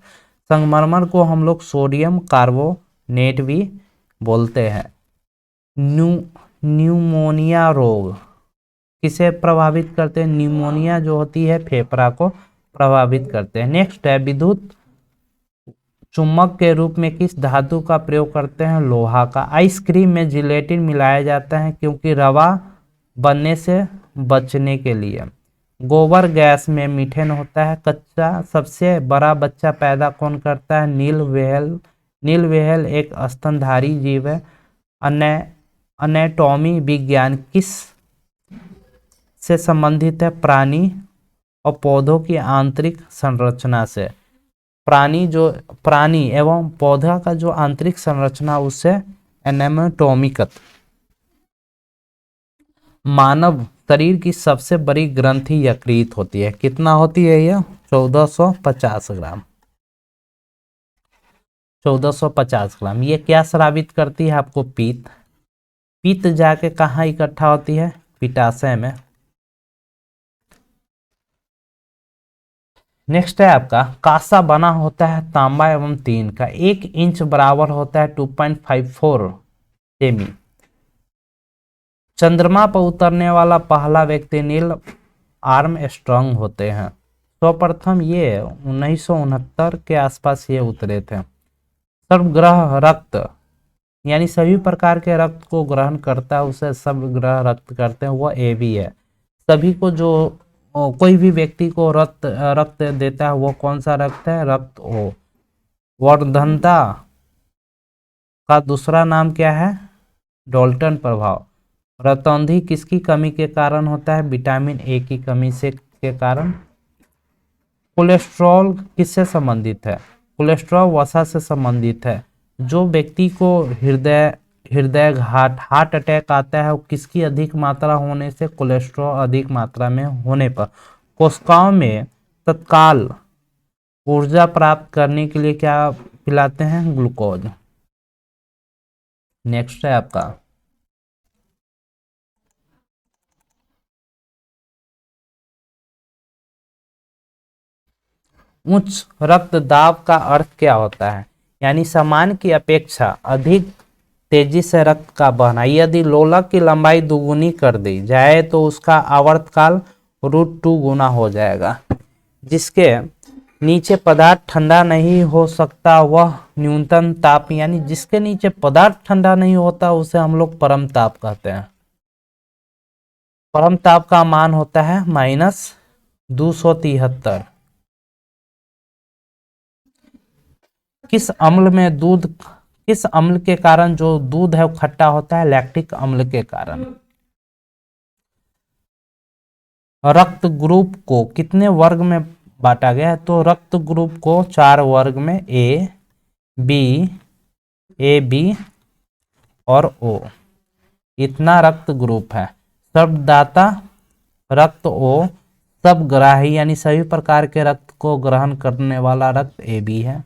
संगमरमर को हम लोग सोडियम कार्बोनेट भी बोलते हैं। न्यूमोनिया रोग किसे प्रभावित करते हैं? न्यूमोनिया जो होती है फेफड़ा को प्रभावित करते हैं। नेक्स्ट है विद्युत चुम्बक के रूप में किस धातु का प्रयोग करते हैं? लोहा का। आइसक्रीम में जिलेटिन मिलाया जाता है क्योंकि रवा बनने से बचने के लिए। गोबर गैस में मीथेन होता है कच्चा। सबसे बड़ा बच्चा पैदा कौन करता है? नील व्हेल एक स्तनधारी जीव है। एनाटॉमी विज्ञान किस से संबंधित है? प्राणी और पौधों की आंतरिक संरचना से। प्राणी एवं पौधा का जो आंतरिक संरचना उससे एनाटॉमिकत। मानव शरीर की सबसे बड़ी ग्रंथि यकृत होती है। कितना होती है यह? 1450 ग्राम। 1450 ग्राम। ये क्या स्रावित करती है आपको? पित्त जाके कहाँ इकट्ठा होती है? पित्ताशय में। नेक्स्ट है आपका कांसा बना होता है तांबा एवं तीन का। 1 इंच बराबर होता है 2.54 सेमी। चंद्रमा पर उतरने वाला पहला व्यक्ति नील आर्मस्ट्रांग होते हैं। सर्वप्रथम ये 1969 के आसपास ये उतरे थे। सर्वग्रह रक्त यानी सभी प्रकार के रक्त को ग्रहण करता है, उसे सर्वग्रह रक्त करते हैं, वह AB है। सभी को जो कोई भी व्यक्ति को रक्त देता है वो कौन सा रक्त है? रक्त O। वर्धनता का दूसरा नाम क्या है? डाल्टन प्रभाव। रतौंधी किसकी कमी के कारण होता है? विटामिन A की कमी से के कारण। कोलेस्ट्रॉल किससे संबंधित है? कोलेस्ट्रॉल वसा से संबंधित है। जो व्यक्ति को हृदय हृदय घाट हार्ट अटैक आता है वो किसकी अधिक मात्रा होने से? कोलेस्ट्रॉल अधिक मात्रा में होने पर। कोशिकाओं में तत्काल ऊर्जा प्राप्त करने के लिए क्या पिलाते हैं? ग्लूकोज। नेक्स्ट है आपका उच्च रक्तदाब का अर्थ क्या होता है? यानी सामान्य की अपेक्षा अधिक तेजी से रक्त का बहना। यदि लोलक की लंबाई दुगुनी कर दी जाए तो उसका आवर्तकाल √2 गुना हो जाएगा। जिसके नीचे पदार्थ ठंडा नहीं हो सकता वह न्यूनतम ताप, यानी जिसके नीचे पदार्थ ठंडा नहीं होता उसे हम लोग परम ताप कहते हैं। परम ताप का मान होता है -273। किस अम्ल के कारण जो दूध है वो खट्टा होता है? लैक्टिक अम्ल के कारण। रक्त ग्रुप को कितने वर्ग में बांटा गया है? तो रक्त ग्रुप को 4 वर्ग में ए बी और ओ, इतना रक्त ग्रुप है। सर्वदाता रक्त ओ, सब ग्राही यानी सभी प्रकार के रक्त को ग्रहण करने वाला रक्त ए बी है।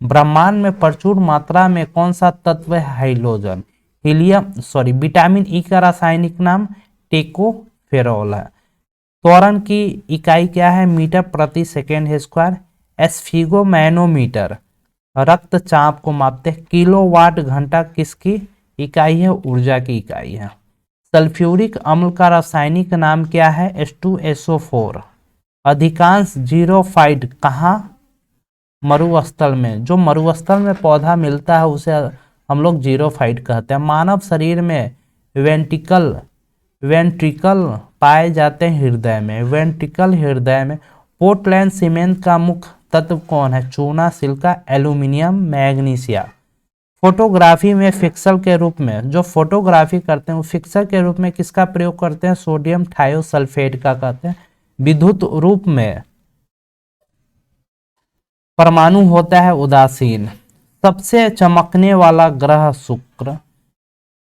ब्रह्मांड में प्रचुर मात्रा में कौन सा तत्व है? हाइड्रोजन। विटामिन ई का रासायनिक नाम टेकोफेरोल है। त्वरण की इकाई क्या है? मीटर प्रति सेकेंड है स्क्वायर। एस्फिगोमैनोमीटर रक्तचाप को मापते हैं। किलोवाट घंटा किसकी इकाई है? ऊर्जा की इकाई है। सल्फ्यूरिक अम्ल का रासायनिक नाम क्या है? H2SO4। अधिकांश जीरोफाइट कहाँ? मरुस्थल में। जो मरुस्थल में पौधा मिलता है उसे हम लोग जीरोफाइट कहते हैं। मानव शरीर में वेंट्रिकल पाए जाते हैं हृदय में। वेंट्रिकल हृदय में। पोर्टलैंड सीमेंट का मुख्य तत्व कौन है? चूना, सिलिका, एल्यूमिनियम, मैग्नीशिया। फोटोग्राफी में फिक्सल के रूप में जो फोटोग्राफी करते हैं वो फिक्सल के रूप में किसका प्रयोग करते हैं? सोडियम थायोसल्फेट का कहते हैं। विद्युत रूप में परमाणु होता है उदासीन। सबसे चमकने वाला ग्रह शुक्र।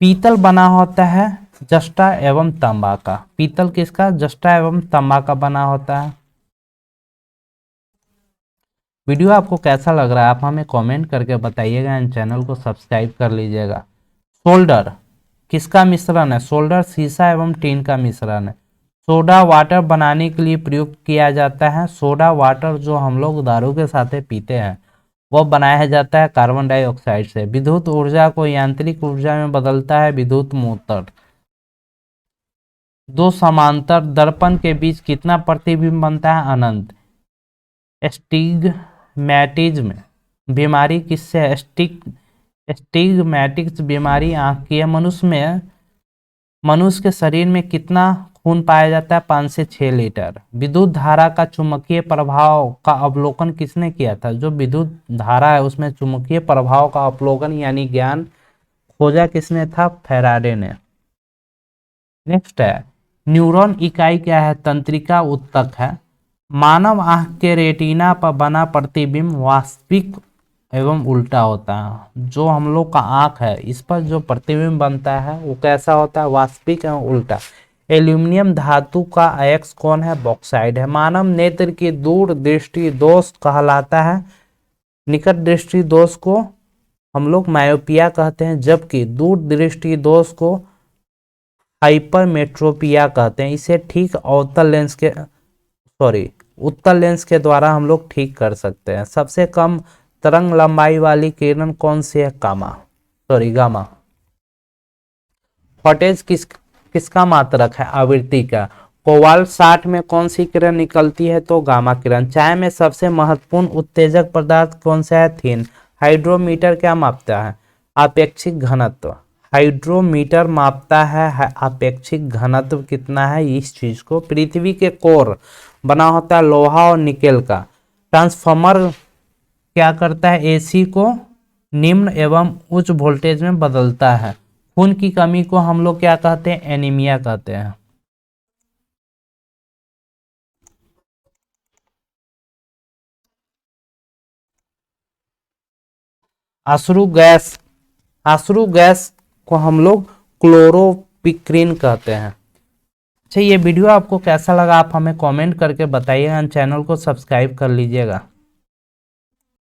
पीतल बना होता है जस्टा एवं तांबा का। पीतल किसका? जस्टा एवं तांबा का बना होता है। वीडियो आपको कैसा लग रहा है आप हमें कमेंट करके बताइएगा एंड चैनल को सब्सक्राइब कर लीजिएगा। सोल्डर किसका मिश्रण है? सोल्डर सीसा एवं टीन का मिश्रण है। सोडा वाटर बनाने के लिए प्रयोग किया जाता है। सोडा वाटर जो हम लोग दारू के साथ पीते हैं वो बनाया जाता है कार्बन डाइऑक्साइड से। विद्युत ऊर्जा को यांत्रिक ऊर्जा में बदलता है विद्युत मोटर। दो समांतर दर्पण के बीच कितना प्रतिबिंब बनता है? अनंत। एस्टिग्मैटिज्म बीमारी किससे है? एस्टिग्मैटिक्स बीमारी आंख की है। मनुष्य के शरीर में कितना खून पाया जाता है? 5 से 6 लीटर। विद्युत धारा का चुंबकीय प्रभाव का अवलोकन किसने किया था? जो विद्युत धारा है उसमें चुंबकीय प्रभाव का अवलोकन यानी ज्ञान खोजा किसने था? फैराडे ने। नेक्स्ट है न्यूरॉन इकाई क्या है? तंत्रिका उत्तक है। मानव आंख के रेटिना पर बना प्रतिबिंब वास्तविक एवं उल्टा होता है। जो हम लोग का आंख है इस पर जो प्रतिबिंब बनता है वो कैसा होता है? वास्तविक एवं उल्टा। एल्यूमिनियम धातु का अयस्क कौन है? बॉक्साइड है। मानव नेत्र की दूर दृष्टि दोष कहलाता है। निकट दृष्टि दोष को हम लोग मायोपिया कहते हैं जबकि दूर दृष्टि दोष को हाइपरमेट्रोपिया कहते हैं। इसे ठीक उत्तल लेंस के द्वारा हम लोग ठीक कर सकते हैं। सबसे कम तरंग लंबाई वाली किरण कौन सी है? गामा। फुटेज किसका मात्रक है? आवृत्ति का। कोबाल्ट 60 में कौन सी किरण निकलती है? तो गामा किरण। चाय में सबसे महत्वपूर्ण उत्तेजक पदार्थ कौन सा है? थीन। हाइड्रोमीटर क्या मापता है? आपेक्षिक घनत्व। हाइड्रोमीटर मापता है आपेक्षिक घनत्व कितना है इस चीज को। पृथ्वी के कोर बना होता है लोहा और निकेल का। ट्रांसफार्मर क्या करता है? एसी को निम्न एवं उच्च वोल्टेज में बदलता है। खून की कमी को हम लोग क्या कहते हैं? एनीमिया कहते हैं। आश्रू गैस को हम लोग क्लोरोपिक्रीन कहते हैं। अच्छा, ये वीडियो आपको कैसा लगा आप हमें कमेंट करके बताइए, चैनल को सब्सक्राइब कर लीजिएगा।